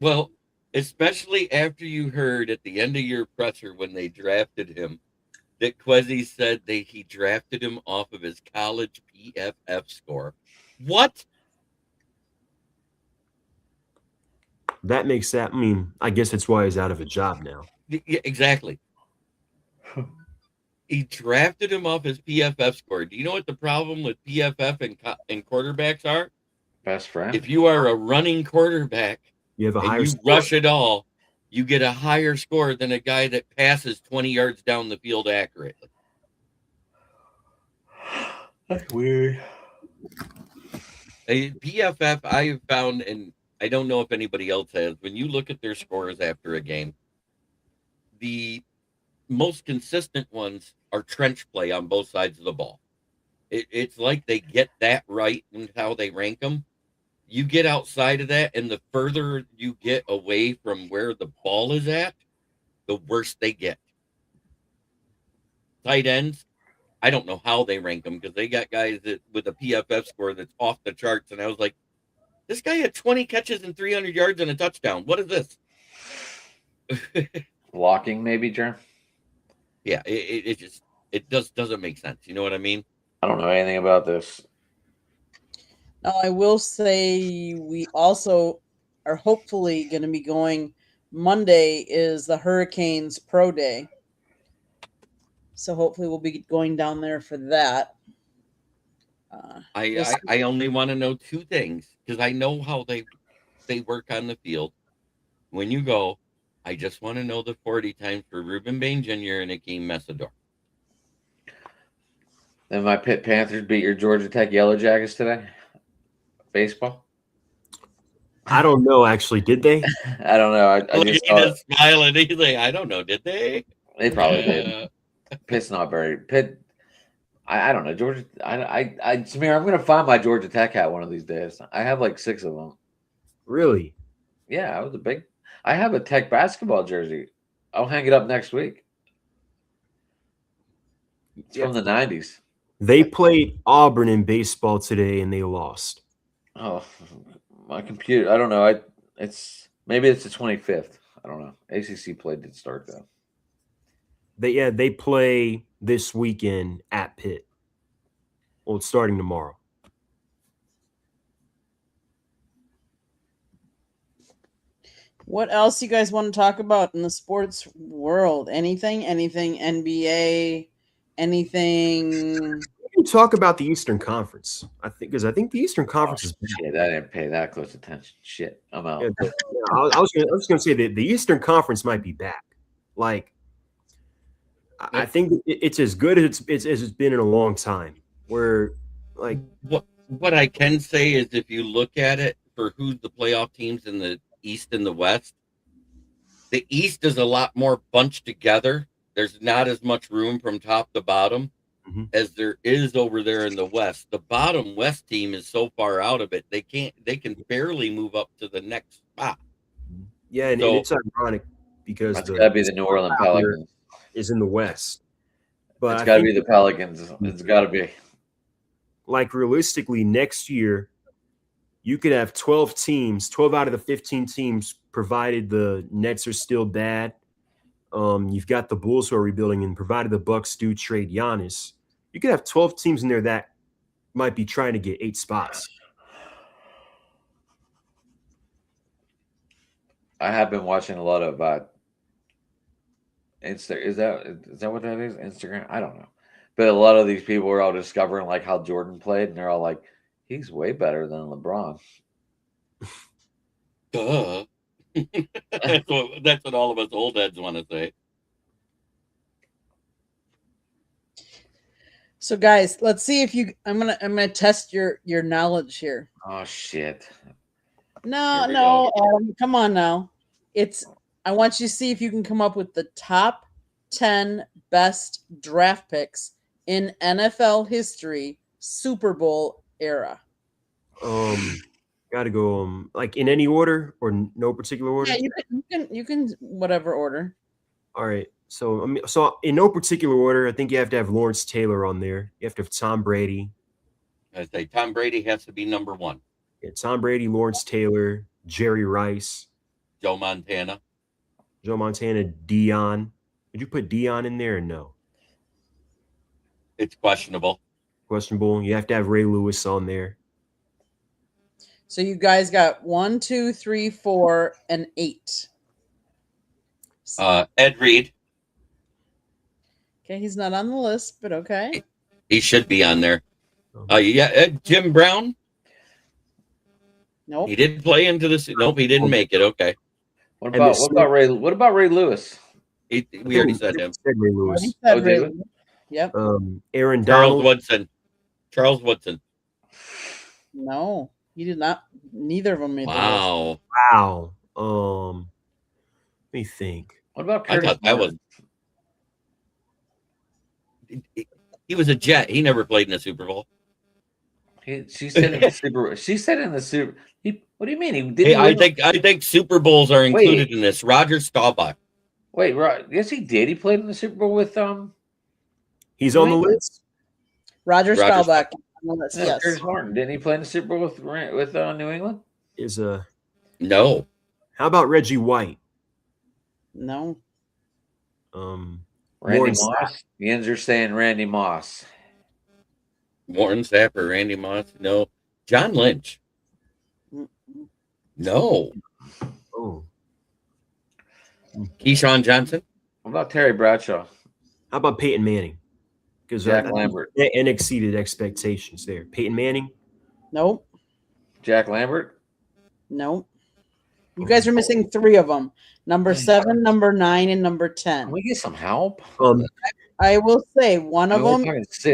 Well, especially after you heard at the end of your presser when they drafted him that Kwesi said he drafted him off of his college PFF score. What? That makes that. I mean, I guess that's why he's out of a job now. Yeah, exactly. He drafted him off his PFF score. Do you know what the problem with PFF and quarterbacks are? Best friend. If you are a running quarterback, you have a higher score. Rush it all, you get a higher score than a guy that passes 20 yards down the field accurately. That's weird. PFF, I have found, and I don't know if anybody else has, when you look at their scores after a game, the most consistent ones are trench play on both sides of the ball. It's like they get that right in how they rank them. You get outside of that, and the further you get away from where the ball is at, the worse they get. Tight ends, I don't know how they rank them because they got guys with a PFF score that's off the charts. And I was like, this guy had 20 catches and 300 yards and a touchdown. What is this? Blocking, maybe, Jerm? Yeah, it just doesn't make sense. You know what I mean? I don't know anything about this. Now, I will say we also are hopefully going to be going. Monday is the Hurricanes Pro Day. So hopefully we'll be going down there for that. I only want to know 2 things because I know how they work on the field. When you go, I just want to know the 40 times for Ruben Bain Jr. and Akeem Messidor. Then my Pitt Panthers beat your Georgia Tech Yellow Jackets today. Baseball. I don't know. Actually, did they? I don't know. I just saw smiling. He's like, I don't know. Did they? They probably did. Pitt's not very Pitt. I don't know. Georgia. Samir, I'm gonna find my Georgia Tech hat one of these days. I have like 6 of them. Really? Yeah, I have a Tech basketball jersey. I'll hang it up next week. It's from the 90s. They played Auburn in baseball today and they lost. Oh, my computer. I don't know. Maybe it's the 25th. I don't know. ACC play did start though. They play this weekend at Pitt. Well, it's starting tomorrow. What else you guys want to talk about in the sports world? Anything NBA, anything? We can talk about the Eastern Conference. I think the Eastern Conference is shit. I didn't pay that close attention. Shit, I'm out. Yeah, I was going to say that the Eastern Conference might be back. Like, I think it's as good as it's been in a long time. Where, like, what I can say is, if you look at it for who's the playoff teams in the East and the West, the East is a lot more bunched together. There's not as much room from top to bottom as there is over there in the West. The bottom West team is so far out of it, they can barely move up to the next spot. Yeah, and it's ironic because that's got to be the New Orleans Pelicans is in the West. But it's got to be the Pelicans. It's got to be. Like, realistically, next year, you could have 12 teams, 12 out of the 15 teams, provided the Nets are still bad. You've got the Bulls who are rebuilding, and provided the Bucks do trade Giannis, you could have 12 teams in there that might be trying to get 8 spots. I have been watching a lot of Insta. Is that what that is? Instagram? I don't know. But a lot of these people are all discovering like how Jordan played, and they're all like, he's way better than LeBron. Duh. That's what all of us old heads want to say. So guys, let's see if you. I'm gonna test your knowledge here. Oh shit! No, Here we no, come on now. I want you to see if you can come up with the top 10 best draft picks in NFL history, Super Bowl era. Gotta go like in any order or no particular order. Yeah, you can whatever order. All right. So so in no particular order, I think you have to have Lawrence Taylor on there. You have to have Tom Brady. I say Tom Brady has to be number 1. Yeah, Tom Brady, Lawrence Taylor, Jerry Rice, Joe Montana, Dion. Did you put Dion in there or no? it's questionable. Questionable. You have to have Ray Lewis on there. So you guys got 1, 2, 3, 4, and 8. Ed Reed. Okay, he's not on the list, but okay. He should be on there. Jim Brown. Nope. He did play into this. Nope, he didn't make it. Okay. What about Ray? What about Ray Lewis? We already said him. Said Ray Lewis. Yep. Aaron Charles Donald. Woodson. No, he did not. Neither of them made the list. Wow. Let me think. What about I Curtis thought that was. He was a Jet. He never played in the Super Bowl. She said in the Super. She said in the Super. What do you mean? He didn't. Hey, I think Super Bowls are included in this. Roger Staubach. Wait, yes, he did. He played in the Super Bowl with He's on the list. Roger Staubach on the list. Yeah, Yes. Curtis Martin. Didn't he play in the Super Bowl with New England? No. How about Reggie White? No. Randy Moss. The ends are saying Randy Moss. Warren Sapp or Randy Moss. No. John Lynch. No. Oh. Keyshawn Johnson. What about Terry Bradshaw? How about Peyton Manning? Because Jack Lambert. And exceeded expectations there. Peyton Manning? Nope. Jack Lambert? Nope. You guys are missing 3 of them. Number 7, number 9, and number 10. Can we get some help? I will say one of them.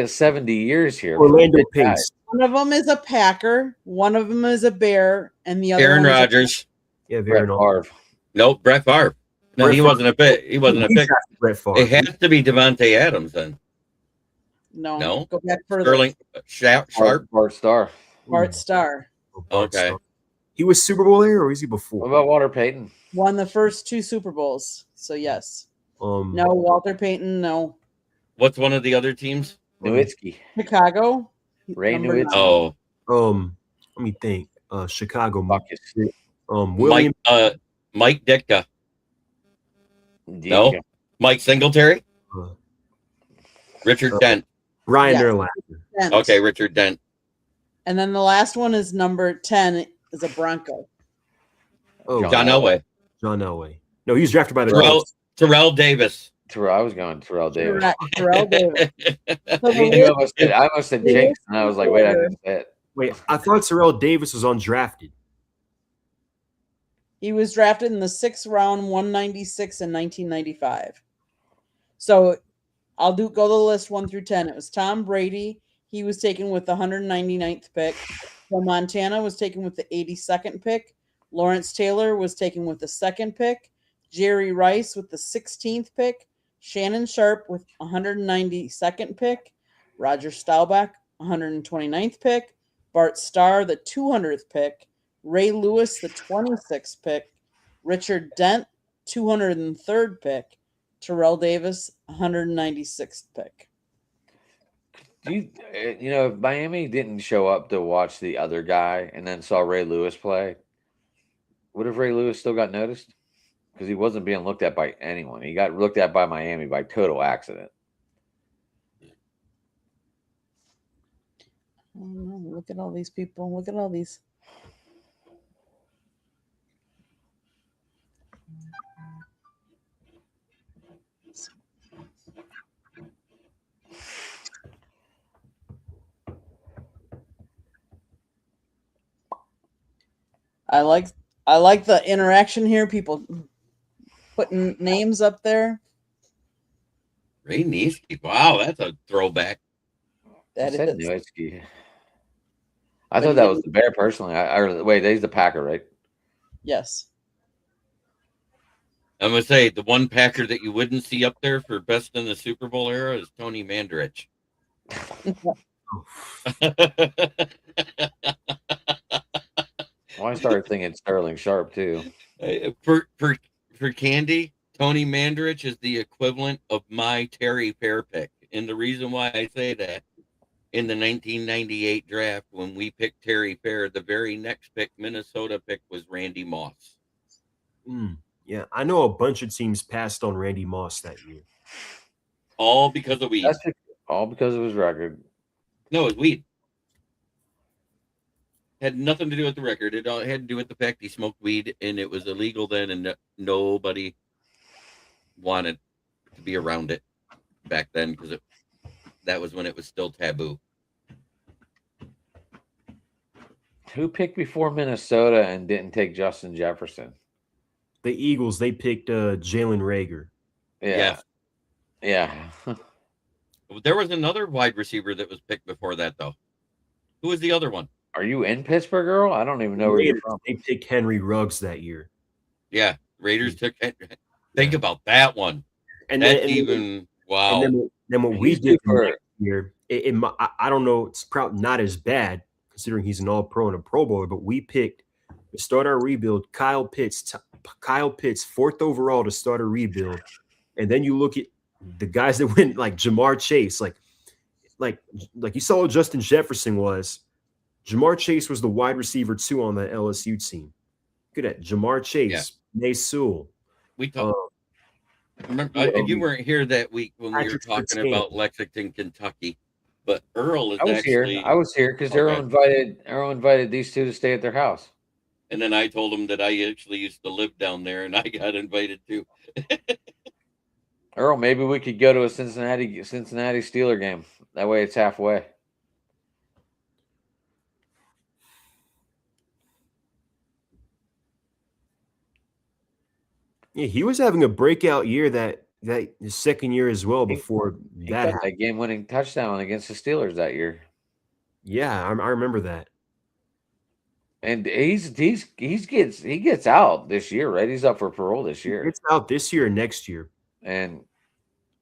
70 years here. Orlando Pace. One of them is a Packer. One of them is a Bear, and the other Aaron one Rodgers. Yeah, Brett Favre. Nope, Brett Favre. No, he wasn't a pick. He wasn't a pick. Brett Favre. It has to be Devontae Adams then. No. Go back further. Sterling Sharp. Bart Starr. Bart Starr. Okay. He was Super Bowl era, or was he before? What about Walter Payton? Won the first 2 Super Bowls. So yes. No, Walter Payton. No. What's one of the other teams? Nowitzki. Chicago. Ray Number Nowitzki. 9. Oh. Let me think. Chicago. Buckets. William. Mike Ditka. No. Mike Singletary. Richard Dent. Ryan Yes. Urlacher. Okay, Richard Dent. And then the last one is number 10 is a Bronco. Oh, John Elway. John Elway. No, he was drafted by the Terrell Davis. I was going Terrell Davis. Terrell Davis. I must have jinxed, and I was like, wait, I missed that. Wait, I thought Terrell Davis was undrafted. He was drafted in the 6th round, 196 in 1995. So I'll go the list 1 through 10. It was Tom Brady. He was taken with the 199th pick. Joe Montana was taken with the 82nd pick. Lawrence Taylor was taken with the 2nd pick. Jerry Rice with the 16th pick. Shannon Sharp with 192nd pick. Roger Staubach, 129th pick. Bart Starr, the 200th pick. Ray Lewis, the 26th pick. Richard Dent, 203rd pick. Terrell Davis, 196th pick. If Miami didn't show up to watch the other guy and then saw Ray Lewis play, would have Ray Lewis still got noticed? Because he wasn't being looked at by anyone. He got looked at by Miami by total accident. Oh, no. Look at all these people. Look at all these. I like the interaction here. People putting names up there. Ray Neischke. Wow, that's a throwback. That said is. Nowitzki. I But thought he that was didn't- the Bear personally. Wait, he's the Packer, right? Yes. I'm gonna say the one Packer that you wouldn't see up there for best in the Super Bowl era is Tony Mandarich. Well, I started thinking Sterling Sharp too. for Candy, Tony Mandarich is the equivalent of my Terry Fair pick. And the reason why I say that, in the 1998 draft, when we picked Terry Fair, the very next pick, Minnesota pick, was Randy Moss. Yeah, I know a bunch of teams passed on Randy Moss that year. All because of weed. That's all because of his record. No, it was weed. Had nothing to do with the record. It all had to do with the fact he smoked weed, and it was illegal then, and nobody wanted to be around it back then because that was when it was still taboo. Who picked before Minnesota and didn't take Justin Jefferson? The Eagles, they picked Jalen Reagor. Yeah. Yes. Yeah. There was another wide receiver that was picked before that, though. Who was the other one? Are you in Pittsburgh, girl? I don't even know where you're from. They picked Henry Ruggs that year. Yeah, Raiders took. Think about that one. And That's then, even wow. And then what we He's did good for next year, I don't know, it's probably not as bad considering he's an All-Pro and a Pro Bowler, but we picked to start our rebuild Kyle Pitts, 4th overall to start a rebuild, and then you look at the guys that went like Jamar Chase, like you saw what Justin Jefferson was. Jamar Chase was the wide receiver 2 on the LSU team. Look at that, Jamar Chase, Nate Sewell. We talked. Remember, you weren't here that week when we were talking about Lexington, Kentucky, but Earl is actually. I was here because Earl invited these two to stay at their house. And then I told him that I actually used to live down there, and I got invited too. Earl, maybe we could go to a Cincinnati Steeler game. That way, it's halfway. Yeah, he was having a breakout year that his second year as well before he got that game-winning touchdown against the Steelers that year. Yeah, I remember that. And he gets out this year, right? He's up for parole this year. He gets out this year and next year. And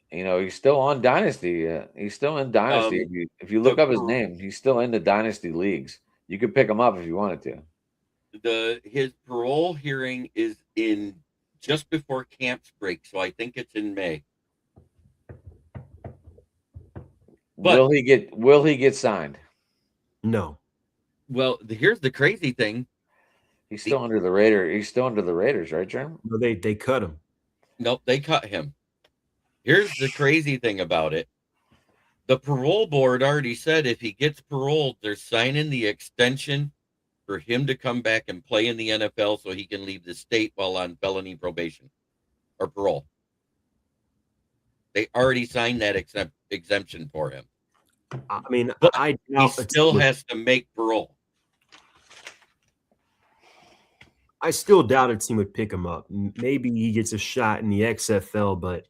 he's still on Dynasty. He's still in Dynasty. If you look up his name, he's still in the Dynasty leagues. You could pick him up if you wanted to. His parole hearing is in just before camps break, so I think it's in May. But will he get signed? No. Well, here's the crazy thing. He's still under the Raiders. He's still under the Raiders, right, Jeremy? No, they cut him. Nope, they cut him. Here's the crazy thing about it. The parole board already said if he gets paroled, they're signing the extension for him to come back and play in the NFL so he can leave the state while on felony probation or parole. They already signed that exemption for him. I mean, but he still has to make parole. I still doubt a team would pick him up. Maybe he gets a shot in the XFL, but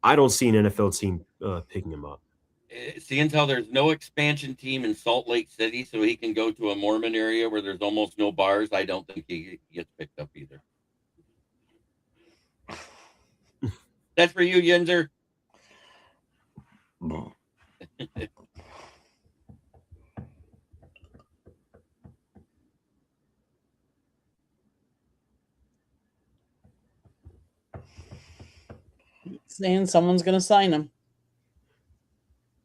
I don't see an NFL team picking him up. Seeing how there's no expansion team in Salt Lake City, so he can go to a Mormon area where there's almost no bars, I don't think he gets picked up either. That's for you, Yinzer. Saying someone's going to sign him.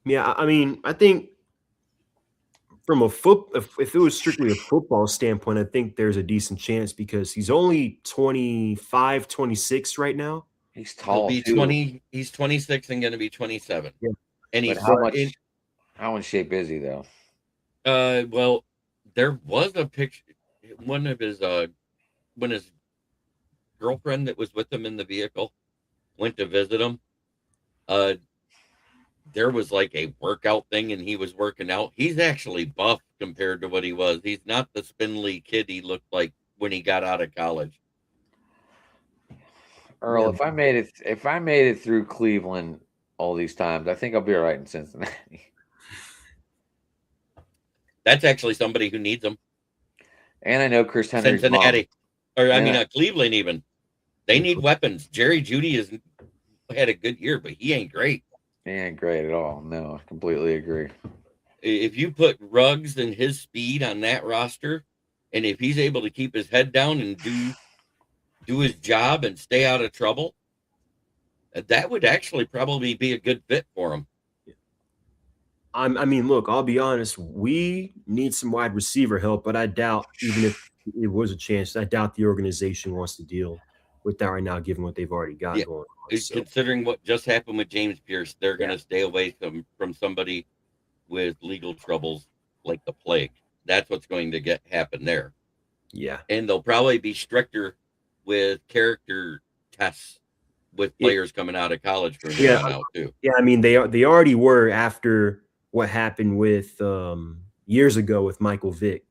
Yeah, I mean, I think from if it was strictly a football standpoint, I think there's a decent chance because he's only 25, 26 right now. He's tall. He'll be 20. He's 26 and going to be 27. Yeah. And he's how in shape is he though? Well, there was a picture. One of his when his girlfriend that was with him in the vehicle went to visit him. There was like a workout thing and he was working out. He's actually buff compared to what he was. He's not the spindly kid he looked like when he got out of college. Earl, if I made it through Cleveland all these times, I think I'll be all right in Cincinnati. That's actually somebody who needs them. And I know Chris Henry's Cincinnati, mom. or I mean, Cleveland even. They need weapons. Jerry Jeudy has had a good year, but he ain't great. He ain't great at all. No, I completely agree. If you put Ruggs and his speed on that roster, and if he's able to keep his head down and do his job and stay out of trouble, that would actually probably be a good fit for him. I mean, look, I'll be honest. We need some wide receiver help, but I doubt, even if it was a chance, I doubt the organization wants to deal with that right now, given what they've already got going on. So. Considering what just happened with James Pierce, they're going to stay away from somebody with legal troubles like the plague. That's what's going to happen there. Yeah. And they'll probably be stricter with character tests with players coming out of college from here on out too. Yeah, I mean, they already were after what happened with years ago with Michael Vick.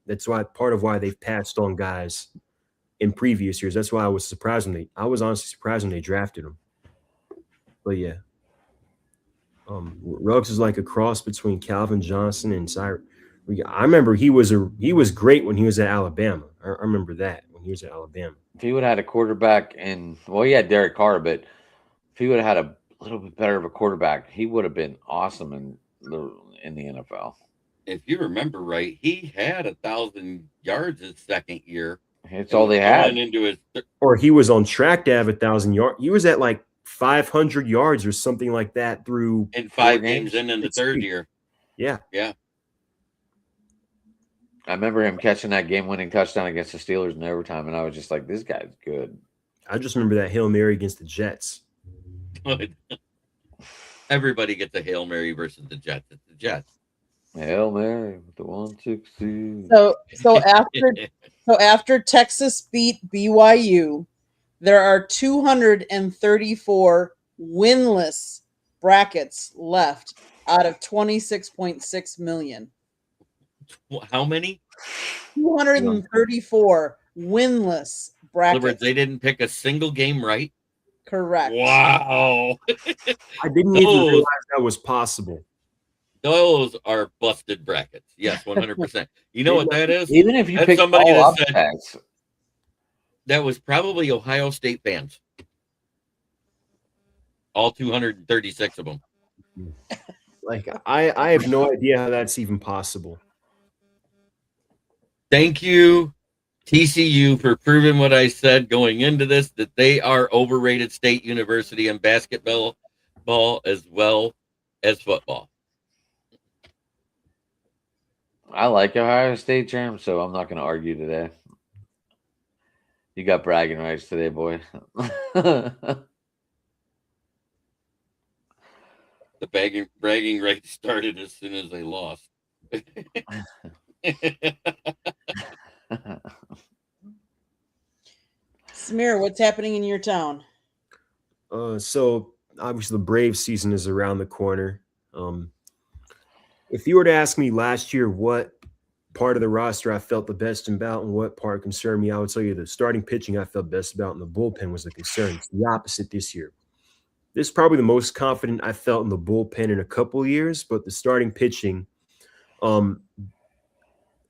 That's why part of why they've passed on guys in previous years. That's why I was honestly surprised when they drafted him. But yeah, Ruggs is like a cross between Calvin Johnson and Cyrus. I remember he was great when he was at Alabama. I remember that when he was at Alabama. If he would have had a quarterback he had Derek Carr, but if he would have had a little bit better of a quarterback, he would have been awesome in the NFL. If you remember right, he had 1,000 yards his second year. It's all they had. Or he was on track to have 1,000 yards. He was at like 500 yards or something like that through in 5 games in the third year. Yeah. Yeah. I remember him catching that game-winning touchdown against the Steelers in overtime, and I was just like, this guy's good. I just remember that Hail Mary against the Jets. Everybody gets a Hail Mary versus the Jets. It's the Jets. Hail Mary with the 1-6. So after Texas beat BYU, there are 234 winless brackets left out of 26.6 million. How many? 234 winless brackets. They didn't pick a single game right. Correct. Wow. I didn't even realize that was possible. Those are busted brackets. Yes, 100%. You know what that is? Even if you pick somebody that said that was probably Ohio State fans. All 236 of them. Like I have no idea how that's even possible. Thank you, TCU, for proving what I said going into this, that they are overrated state university in basketball as well as football. I like Ohio State, Jerm, so I'm not going to argue today. You got bragging rights today, boy. The bragging rights started as soon as they lost. Samir, what's happening in your town? So obviously the Braves season is around the corner. If you were to ask me last year what part of the roster I felt the best about and what part concerned me, I would tell you the starting pitching I felt best about and the bullpen was the concern. It's the opposite this year. This is probably the most confident I felt in the bullpen in a couple of years, but the starting pitching,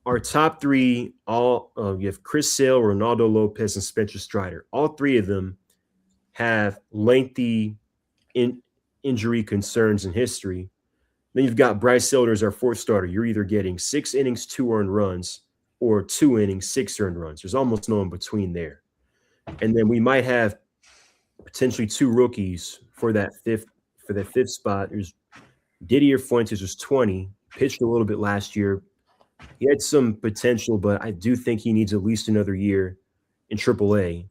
our top three, you have Chris Sale, Ronaldo Lopez, and Spencer Strider. All three of them have lengthy injury concerns in history. Then you've got Bryce Elder as our fourth starter. You're either getting 6 innings, 2 earned runs, or 2 innings, 6 earned runs. There's almost no in between there. And then we might have potentially 2 rookies for that fifth spot. There's Didier Fuentes, who's 20, pitched a little bit last year. He had some potential, but I do think he needs at least another year in AAA.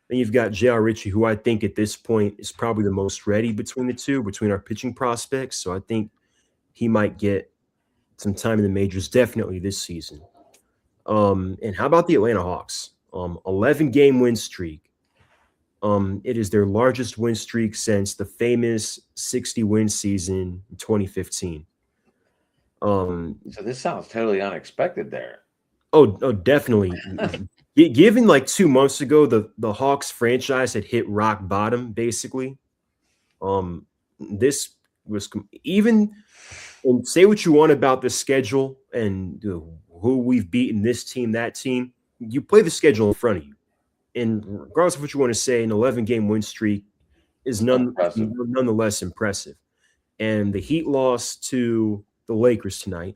Then you've got J.R. Ritchie, who I think at this point is probably the most ready between the two, between our pitching prospects. So I think he might get some time in the majors definitely this season. And how about the Atlanta Hawks? 11-game win streak. It is their largest win streak since the famous 60-win season in 2015. So this sounds totally unexpected there. Oh, definitely. Given like 2 months ago, the Hawks franchise had hit rock bottom, basically. This was even, and say what you want about the schedule, and who we've beaten, this team, that team, you play the schedule in front of you. And regardless of what you want to say, an 11-game win streak is nonetheless impressive. And the Heat lost to the Lakers tonight.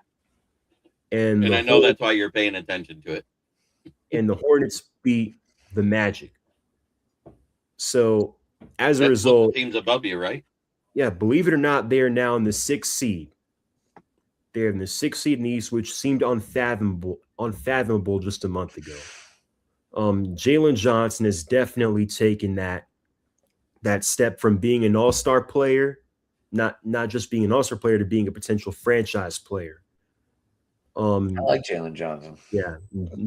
And I know that's why you're paying attention to it. And the Hornets beat the Magic. So as a result, teams above you, right? Yeah, believe it or not, they are now in the 6th seed. They're in the 6th seed in the East, which seemed unfathomable just a month ago. Jalen Johnson has definitely taken that step from being an all-star player, not just being an all-star player, to being a potential franchise player. I like Jalen Johnson. Yeah,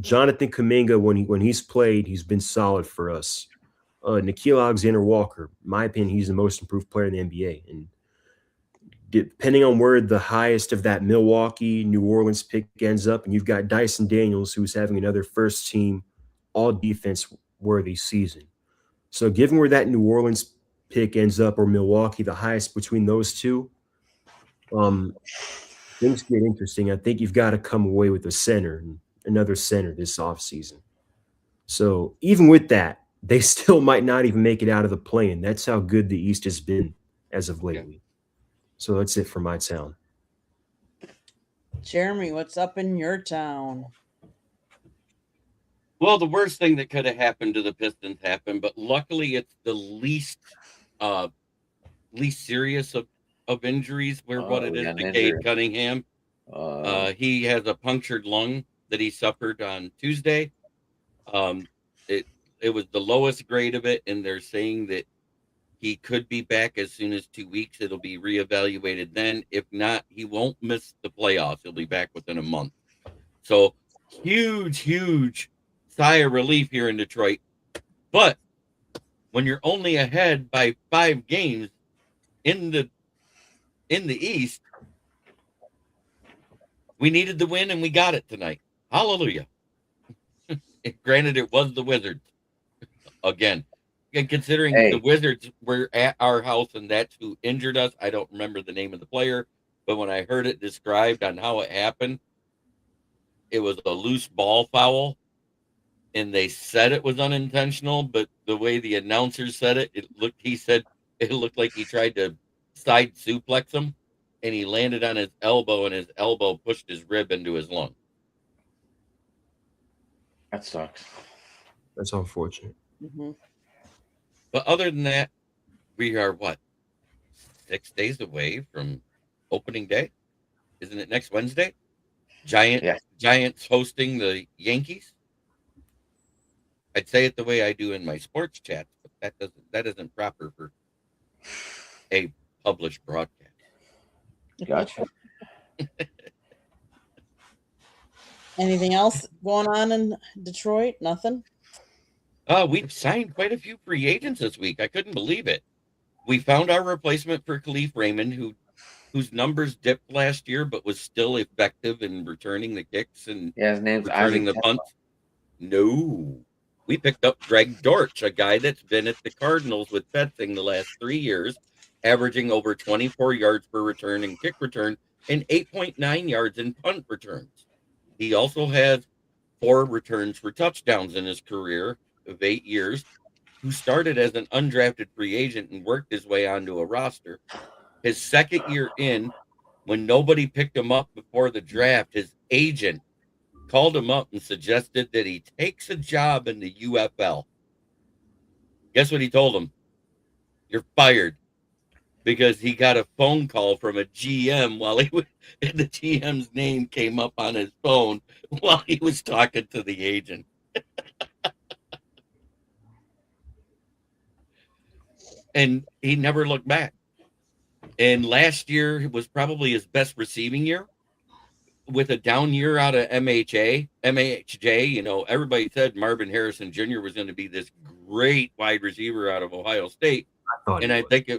Jonathan Kuminga, when he's played, he's been solid for us. Nickeil Alexander-Walker, in my opinion, he's the most improved player in the NBA. And depending on where the highest of that Milwaukee, New Orleans pick ends up, and you've got Dyson Daniels, who's having another first-team all-defense worthy season. So given where that New Orleans pick ends up, or Milwaukee, the highest between those two, things get interesting. I think you've got to come away with another center this offseason. So even with that, they still might not even make it out of the play-in. That's how good the East has been as of lately. Yeah. So that's it for my town. Jeremy, what's up in your town? Well, the worst thing that could have happened to the Pistons happened, but luckily it's the least serious of injuries. What it is to Cade Cunningham. He has a punctured lung that he suffered on Tuesday. It was the lowest grade of it, and they're saying that he could be back as soon as 2 weeks. It'll be reevaluated then. If not, he won't miss the playoffs. He'll be back within a month. So huge sigh of relief here in Detroit. But when you're only ahead by 5 games in the East, we needed the win and we got it tonight. Hallelujah. Granted, it was the Wizards again. And considering the Wizards were at our house and that's who injured us, I don't remember the name of the player, but when I heard it described on how it happened, it was a loose ball foul, and they said it was unintentional, but the way the announcer said it, he said it looked like he tried to side suplex him, and he landed on his elbow, and his elbow pushed his rib into his lung. That sucks. That's unfortunate. Mm-hmm. But other than that, we are 6 days away from opening day? Isn't it next Wednesday? Giants hosting the Yankees. I'd say it the way I do in my sports chat, but that isn't proper for a published broadcast. Gotcha. Anything else going on in Detroit? Nothing? We've signed quite a few free agents this week. I couldn't believe it. We found our replacement for Khalif Raymond, whose numbers dipped last year, but was still effective in returning the kicks and his name's returning the punts. No. We picked up Greg Dortch, a guy that's been at the Cardinals with Fetzing the last 3 years, averaging over 24 yards per return in kick return and 8.9 yards in punt returns. He also has 4 returns for touchdowns in his career of 8 years, who started as an undrafted free agent and worked his way onto a roster. His second year in, when nobody picked him up before the draft, his agent called him up and suggested that he takes a job in the UFL. Guess what he told him? You're fired. Because he got a phone call from a GM while he was, and the GM's name came up on his phone while he was talking to the agent. And he never looked back. And last year was probably his best receiving year, with a down year out of MHJ. Everybody said Marvin Harrison Jr. was going to be this great wide receiver out of Ohio State. I think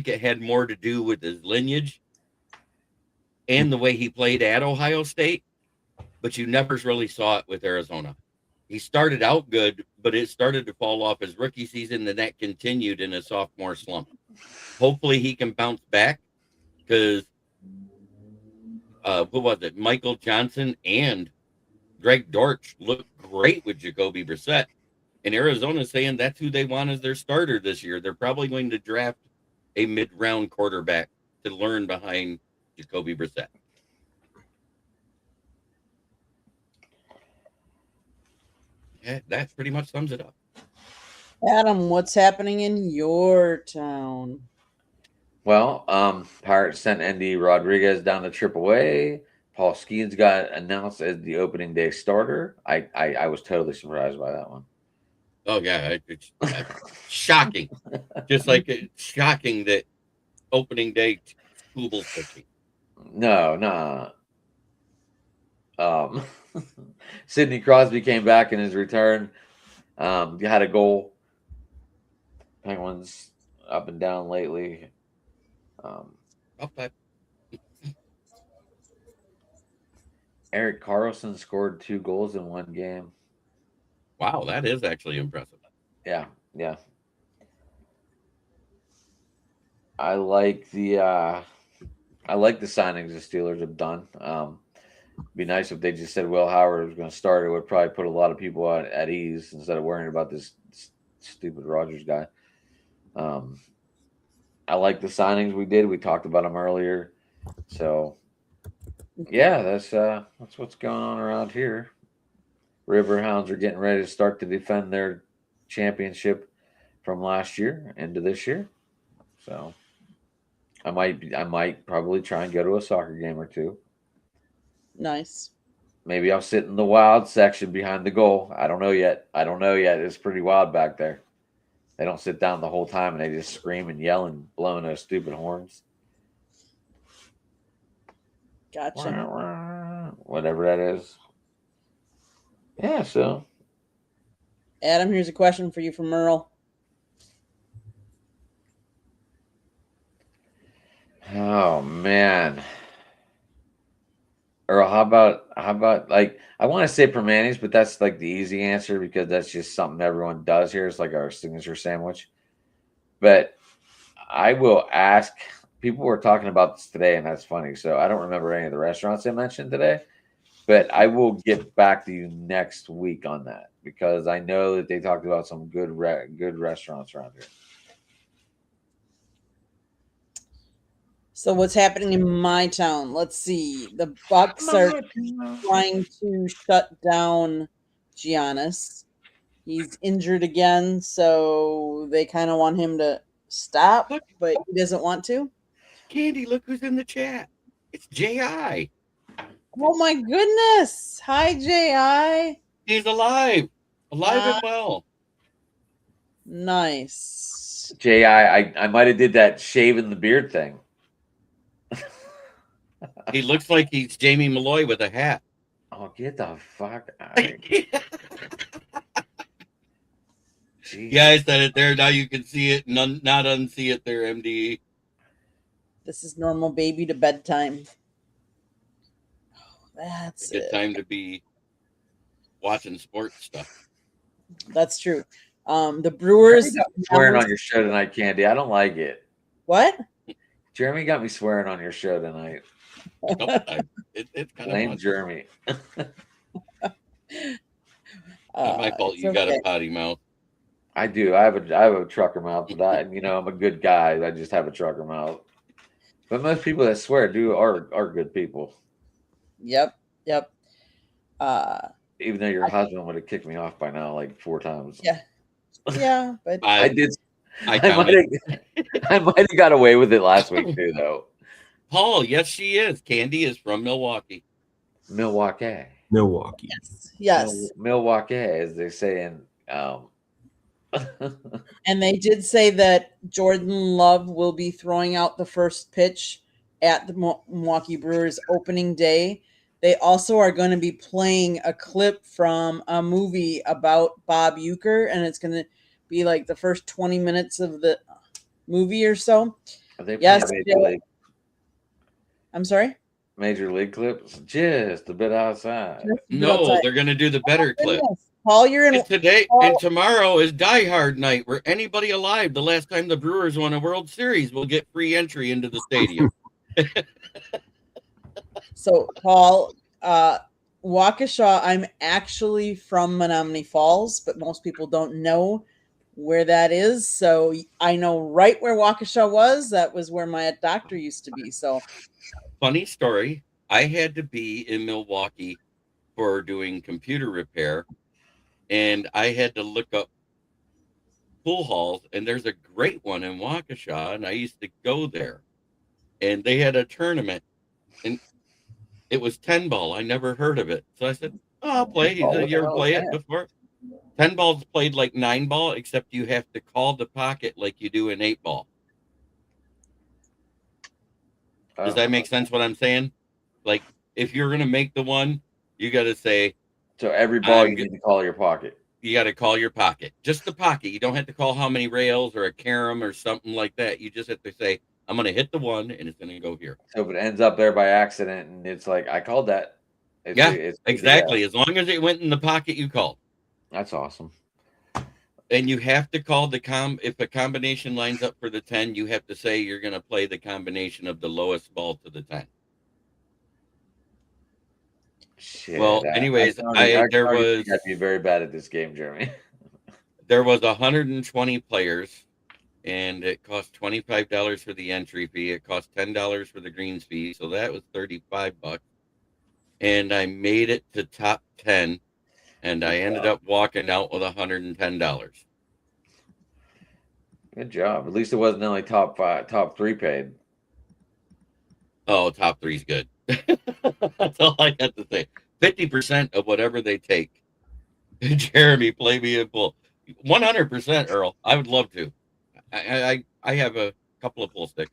it had more to do with his lineage and the way he played at Ohio State, but you never really saw it with Arizona. He started out good, but it started to fall off his rookie season, and that continued in a sophomore slump. Hopefully he can bounce back, because who was it? Michael Johnson and Greg Dortch looked great with Jacoby Brissett. And Arizona's saying that's who they want as their starter this year. They're probably going to draft a mid-round quarterback to learn behind Jacoby Brissett. Yeah, that pretty much sums it up. Adam, what's happening in your town? Well, Pirates sent Andy Rodriguez down to AAA. Paul Skeens got announced as the opening day starter. I was totally surprised by that one. Oh yeah, it's shocking. Just like it's shocking that opening day Skubal pitching. No. Sidney Crosby came back in his return. Had a goal. Penguins up and down lately. Okay. Eric Carlson scored 2 goals in one game. Wow, that is actually impressive. Yeah. I like the signings the Steelers have done. Be nice if they just said Will Howard was going to start. It would probably put a lot of people at ease instead of worrying about this stupid Rodgers guy. I like the signings we did. We talked about them earlier. So, yeah, that's what's going on around here. Riverhounds are getting ready to start to defend their championship from last year into this year. So, I might probably try and go to a soccer game or two. Nice. Maybe I'll sit in the wild section behind the goal. I don't know yet. It's pretty wild back there. They don't sit down the whole time and they just scream and yell and blowing those stupid horns. Gotcha. Whatever that is. Yeah, so. Adam, here's a question for you from Merle. Oh man. Earl, how about like I want to say Permanis, but that's like the easy answer because that's just something everyone does here. It's like our signature sandwich. But I will ask. People were talking about this today, and that's funny. So I don't remember any of the restaurants they mentioned today, but I will get back to you next week on that because I know that they talked about some good restaurants around here. So what's happening in my town? Let's see. The Bucks are trying to shut down Giannis. He's injured again, so they kind of want him to stop, but he doesn't want to. Candy, look who's in the chat. It's J.I. Oh my goodness. Hi, J.I. He's alive. And well. Nice. J.I., I might have did that shaving the beard thing. He looks like he's Jamie Malloy with a hat. Oh, get the fuck out of here. Yeah, I said it there. Now you can see it, not unsee it there, MDE. This is normal baby to bedtime. Oh, that's a good time to be watching sports stuff. That's true. The Brewers swearing on your show tonight, Candy. I don't like it. What? Jeremy got me swearing on your show tonight. It's kind Blame of Jeremy. Not my fault. You got a potty mouth. I do. I have a trucker mouth, but I'm a good guy. I just have a trucker mouth. But most people that swear are good people. Yep. Even though your husband would have kicked me off by now like 4 times. Yeah, but I did. I might have got away with it last week too, though. Paul, yes, she is. Candy is from Milwaukee. Milwaukee. Yes. Milwaukee, as they say in. And they did say that Jordan Love will be throwing out the first pitch at the Milwaukee Brewers opening day. They also are going to be playing a clip from a movie about Bob Uecker, and it's going to be like the first 20 minutes of the movie or so. Yes. I'm sorry? Major League clips? Just a bit outside. No, they're going to do the better clip. Paul, you're in. And today and tomorrow is Die Hard night, where anybody alive the last time the Brewers won a World Series will get free entry into the stadium. So, Paul, Waukesha, I'm actually from Menominee Falls, but most people don't know where that is. So I know right where Waukesha was. That was where my doctor used to be. So Funny story. I had to be in Milwaukee for doing computer repair, and I had to look up pool halls, and there's a great one in Waukesha, and I used to go there. And they had a tournament, and it was 10 ball. I never heard of it. So I said, oh, I'll play. He Oh, said, what you the ever hell play is it that? before? 10 ball's played like 9 ball, except you have to call the pocket like you do in 8 ball. Does that make sense what I'm saying? Like, if you're going to make the one, you got to say, So every ball you need to call your pocket. You got to call your pocket. Just the pocket. You don't have to call how many rails or a carom or something like that. You just have to say, I'm going to hit the one, and it's going to go here. So if it ends up there by accident, and it's like, I called that. It's exactly. Yeah. As long as it went in the pocket, you called. That's awesome. And you have to call if a combination lines up for the 10, you have to say you're going to play the combination of the lowest ball to the 10. Shit, well, anyways, I'd be very bad at this game, Jeremy. There was 120 players, and it cost $25 for the entry fee. It cost $10 for the greens fee, so that was $35. And I made it to top 10, and I ended up walking out with $110. Good job. At least it wasn't only top 3 paid. Oh, top 3's good. That's all I got to say. 50% of whatever they take. Jeremy, play me in pool. 100%, Earl. I would love to. I have a couple of pool sticks.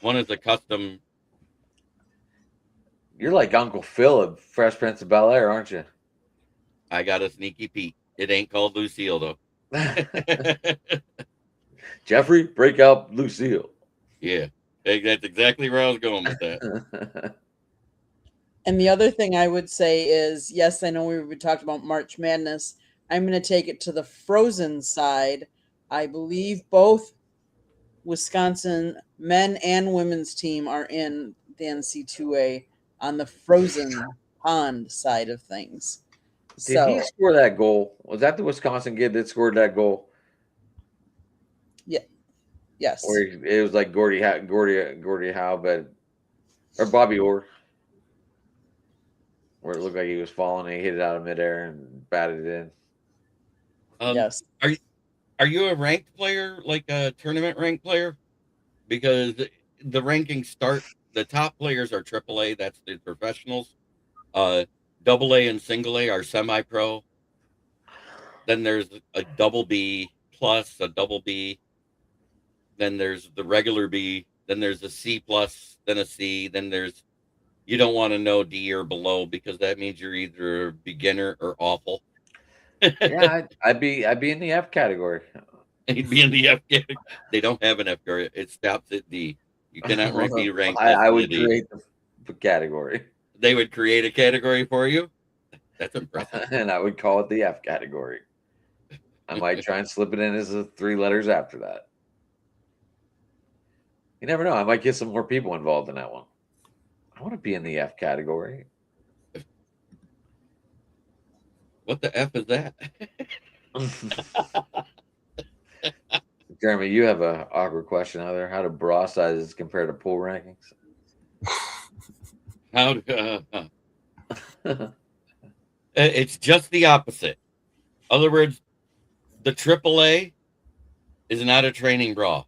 One is a custom. You're like Uncle Phil at Fresh Prince of Bel-Air, aren't you? I got a sneaky Pete. It ain't called Lucille, though. Jeffrey, break out Lucille. Yeah, that's exactly where I was going with that. And the other thing I would say is, yes, I know we talked about March Madness. I'm going to take it to the frozen side. I believe both Wisconsin men and women's team are in the NC2A on the frozen pond side of things. Did he score that goal? Was that the Wisconsin kid that scored that goal? Yeah. Yes. Or it was like Gordie Howe, but or Bobby Orr, where it looked like he was falling and he hit it out of midair and batted it in. Yes. Are you a ranked player, like a tournament ranked player? Because the rankings start, the top players are AAA, that's the professionals. AA and single A are semi-pro. Then there's a double B plus, a double B. Then there's the regular B. Then there's a C plus, then a C. Then there's, you don't want to know D or below because that means you're either a beginner or awful. Yeah, I'd be in the F category. He'd be in the F category. They don't have an F category. It stops at D. You cannot be ranked. I would create the category. They would create a category for you? That's impressive. And I would call it the F category. I might try and slip it in as 3 letters after that. You never know. I might get some more people involved in that one. I want to be in the F category. What the F is that? Jeremy, you have an awkward question out there. How do bra sizes compare to pool rankings? It's just the opposite. In other words, the AAA is not a training bra.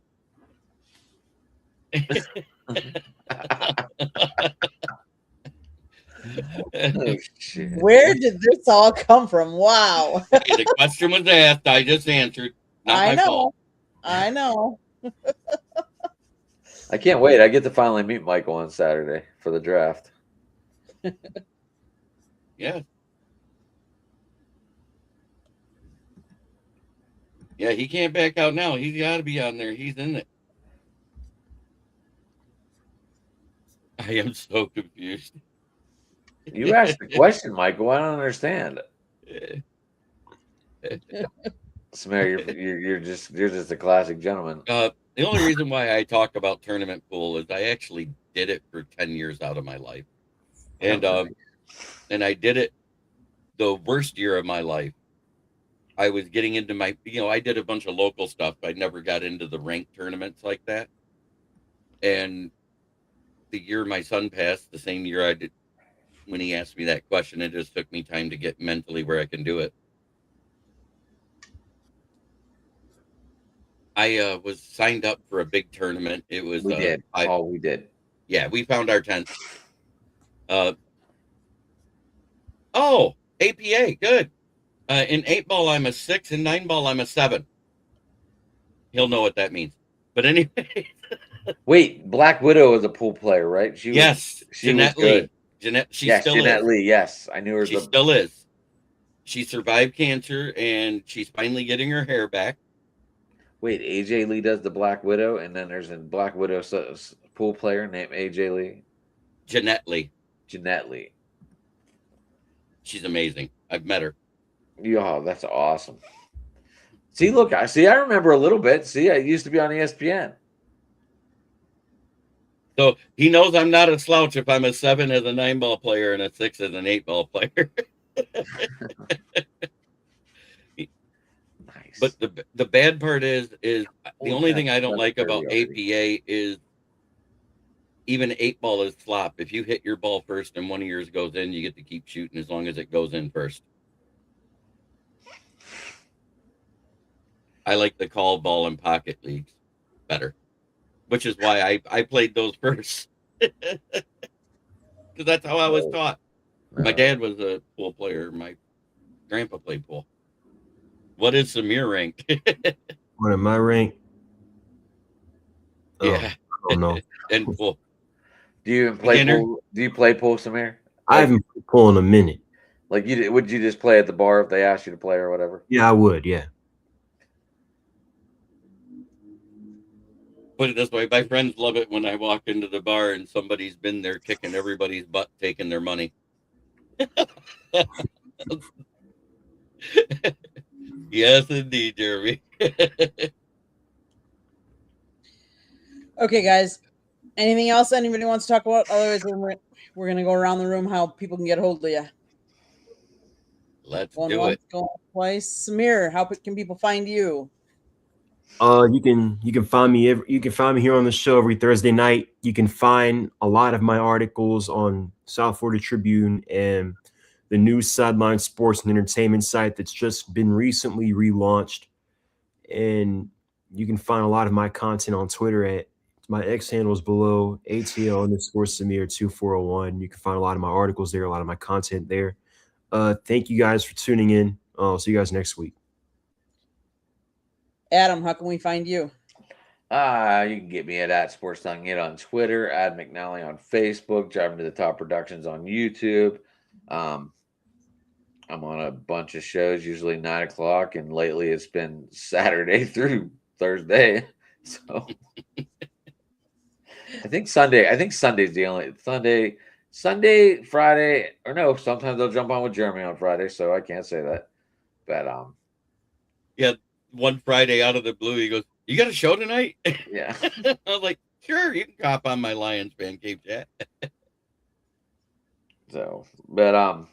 Oh, shit. Where did this all come from? Wow. The question was asked. I just answered. I know. I can't wait. I get to finally meet Michael on Saturday for the draft. Yeah. Yeah, he can't back out now. He's got to be on there. He's in it. I am so confused. You asked the question, Michael. I don't understand. Samir, you're just a classic gentleman. The only reason why I talk about tournament pool is I actually did it for 10 years out of my life. And I did it the worst year of my life. I was getting into my, I did a bunch of local stuff. I never got into the ranked tournaments like that. And the year my son passed, the same year I did, when he asked me that question, it just took me time to get mentally where I can do it. I was signed up for a big tournament. It was we did. We did. Yeah, we found our 10th. APA, good. In 8-ball, I'm a 6. In 9-ball, I'm a 7. He'll know what that means. But anyway. Wait, Black Widow was a pool player, right? She Jeanette was good. Lee. She still Jeanette is. Lee, yes. I knew her. She still is. She survived cancer, and she's finally getting her hair back. Wait, AJ Lee does the Black Widow, and then there's a Black Widow pool player named AJ Lee? Jeanette Lee. Jeanette Lee. She's amazing. I've met her. Yeah, that's awesome. See, look, I remember a little bit. See, I used to be on ESPN. So he knows I'm not a slouch if I'm a 7 as a 9-ball player and a 6 as an 8-ball player. Nice. But the bad part is the only thing I don't like about APA is even 8-ball is flop. If you hit your ball first and one of yours goes in, you get to keep shooting as long as it goes in first. I like the call ball and pocket leagues better, which is why I played those first. Because that's how I was taught. My dad was a pool player. My grandpa played pool. What is Samir rank? What am I rank? Yeah. I don't know. And pool. Do you even play pool? Do you play pool, Samir? I haven't played pool in a minute. Like would you just play at the bar if they asked you to play or whatever? Yeah, I would. Yeah. Put it this way, my friends love it when I walk into the bar and somebody's been there kicking everybody's butt, taking their money. Yes, indeed, Jeremy. Okay, guys. Anything else anybody wants to talk about? Otherwise, we're going to go around the room how people can get a hold of you. Let's do it. Going twice. Samir, how can people find you? You can find me here on the show every Thursday night. You can find a lot of my articles on South Florida Tribune and the new Sideline Sports and Entertainment site that's just been recently relaunched. And you can find a lot of my content on Twitter at my X handles below ATL_Samir2401. You can find a lot of my articles there, a lot of my content there. Thank you guys for tuning in. I'll see you guys next week. Adam, how can we find you? You can get me at Sports Talking It on Twitter, Ad McNally on Facebook, Driving to the Top Productions on YouTube. I'm on a bunch of shows, usually 9 o'clock, and lately it's been Saturday through Thursday. So I think Sunday's the only Sunday, Friday, or no, sometimes they'll jump on with Jeremy on Friday, so I can't say that. But yeah, one Friday out of the blue, he goes, "You got a show tonight?" Yeah. I was like, "Sure, you can hop on my Lions Fan Cave chat." So, but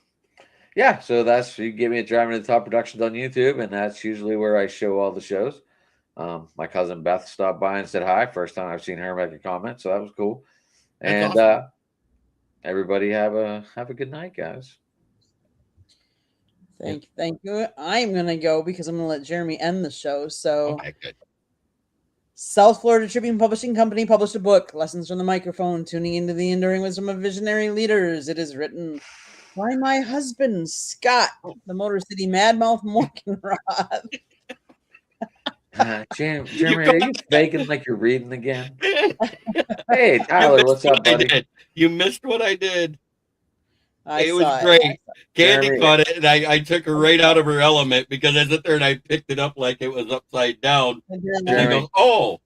yeah, so that's, you can get me at Driving to the Top Productions on YouTube, and that's usually where I show all the shows. My cousin Beth stopped by and said hi. First time I've seen her make a comment, so that was cool. That's awesome. Everybody have a good night, guys. Thank you. I'm gonna go because I'm gonna let Jeremy end the show. So, good. South Florida Tribune Publishing Company published a book, Lessons from the Microphone, Tuning into the Enduring Wisdom of Visionary Leaders. It is written by my husband, Scott, the Motor City Madmouth Morganrod. Jeremy, are you faking like you're reading again? Hey, Tyler, what's up, buddy? You missed what I did. It was great. Candy caught it, and I took her right out of her element because I sit there and I picked it up like it was upside down. And I go, "Oh."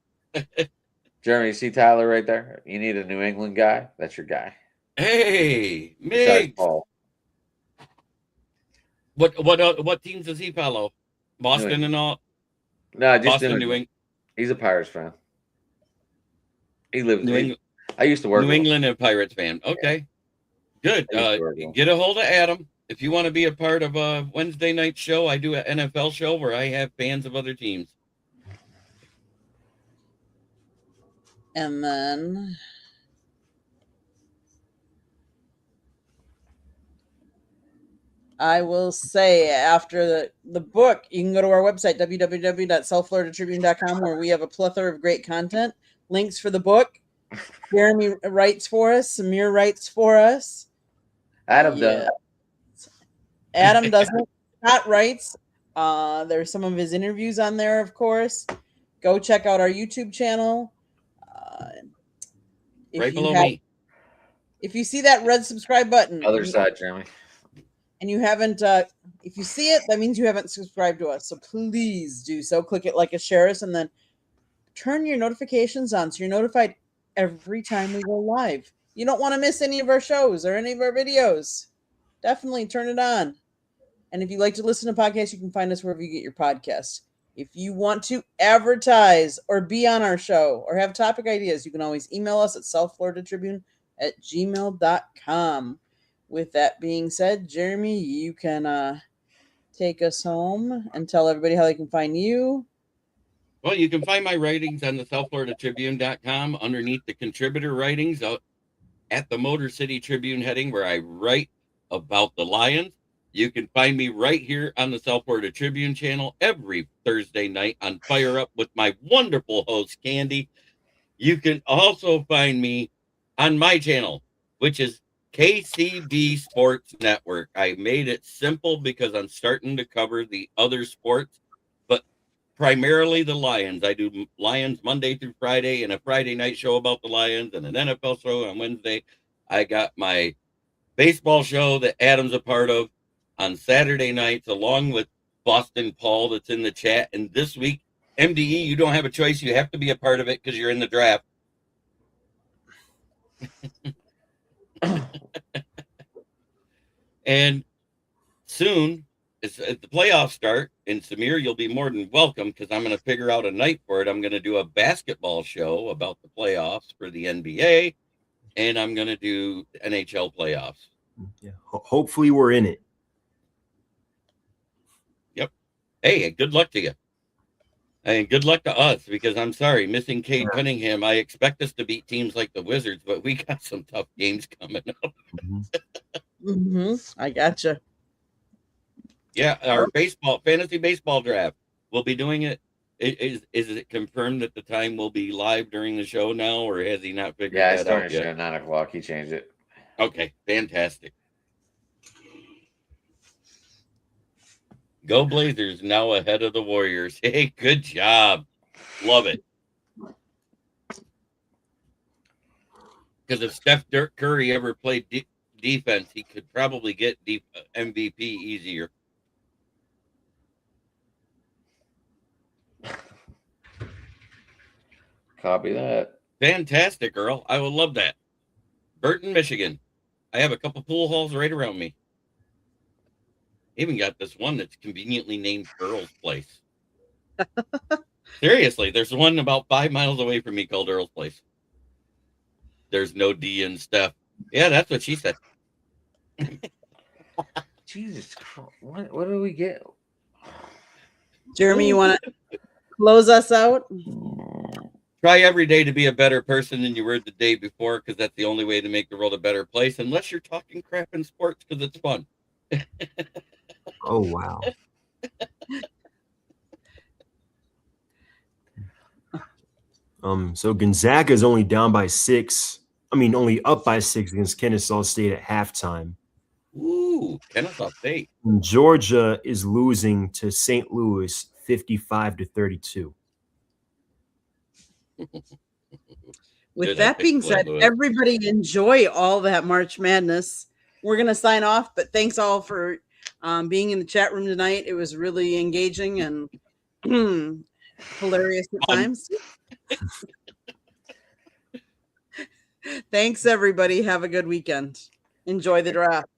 Jeremy, you see Tyler right there? You need a New England guy? That's your guy. Hey, Migs. What teams does he follow? Boston and all? No, just Boston, New England. He's a Pirates fan. He lives in New England. I used to work New England and Pirates fan. Okay. Good. Historical. Get a hold of Adam. If you want to be a part of a Wednesday night show, I do an NFL show where I have fans of other teams. And then I will say after the book, you can go to our website, www.southfloridatribune.com, where we have a plethora of great content. Links for the book. Jeremy writes for us. Samir writes for us. Adam does. Adam doesn't. Scott writes. There's some of his interviews on there, of course. Go check out our YouTube channel. Right below me. If you see that red subscribe button, Other side, Jeremy. and you haven't, if you see it, that means you haven't subscribed to us. So please do so. Click it like a share us, and then turn your notifications on so you're notified every time we go live. You don't want to miss any of our shows or any of our videos. Definitely turn it on. And if you like to listen to podcasts, you can find us wherever you get your podcasts. If you want to advertise or be on our show or have topic ideas, you can always email us at southfloridatribune@gmail.com. With that being said, Jeremy, you can take us home and tell everybody how they can find you. Well, you can find my writings on the southfloridatribune.com underneath the contributor writings out at the Motor City Tribune heading where I write about the Lions. You can find me right here on the South Florida Tribune channel every Thursday night on Fire Up with my wonderful host, Candy. You can also find me on my channel, which is KCB Sports Network. I made it simple because I'm starting to cover the other sports, but primarily the Lions. I do Lions Monday through Friday and a Friday night show about the Lions and an NFL show on Wednesday. I got my baseball show that Adam's a part of on Saturday nights, along with Boston Paul that's in the chat. And this week, MDE, you don't have a choice. You have to be a part of it because you're in the draft. And soon, as the playoffs start, and Samir, you'll be more than welcome because I'm going to figure out a night for it. I'm going to do a basketball show about the playoffs for the NBA, and I'm going to do NHL playoffs. Yeah. Hopefully we're in it. Yep. Hey, good luck to you. And good luck to us because I'm sorry, missing Cade Cunningham. I expect us to beat teams like the Wizards, but we got some tough games coming up. I gotcha. Yeah, our fantasy baseball draft. We'll be doing it. Is it confirmed that the time will be live during the show now, or has he not figured that out yet? Yeah, I started at 9 o'clock. He changed it. Okay, fantastic. Go Blazers, now ahead of the Warriors. Hey, good job. Love it. Because if Steph Curry ever played defense, he could probably get MVP easier. Copy that. Fantastic, Earl. I would love that. Burton, Michigan. I have a couple pool halls right around me. Even got this one that's conveniently named Earl's Place. Seriously, there's one about 5 miles away from me called Earl's Place. There's no D in Steph. Yeah, that's what she said. Jesus Christ. What do we get? Jeremy, you want to close us out? Try every day to be a better person than you were the day before, because that's the only way to make the world a better place, unless you're talking crap in sports, because it's fun. Oh, wow. So Gonzaga is only down by 6. I mean, only up by 6 against Kennesaw State at halftime. Ooh, Kennesaw State. And Georgia is losing to St. Louis 55-32. With that being said, everybody enjoy all that March Madness. We're going to sign off, but thanks all for being in the chat room tonight. It was really engaging and hilarious at times. Thanks, everybody. Have a good weekend. Enjoy the draft.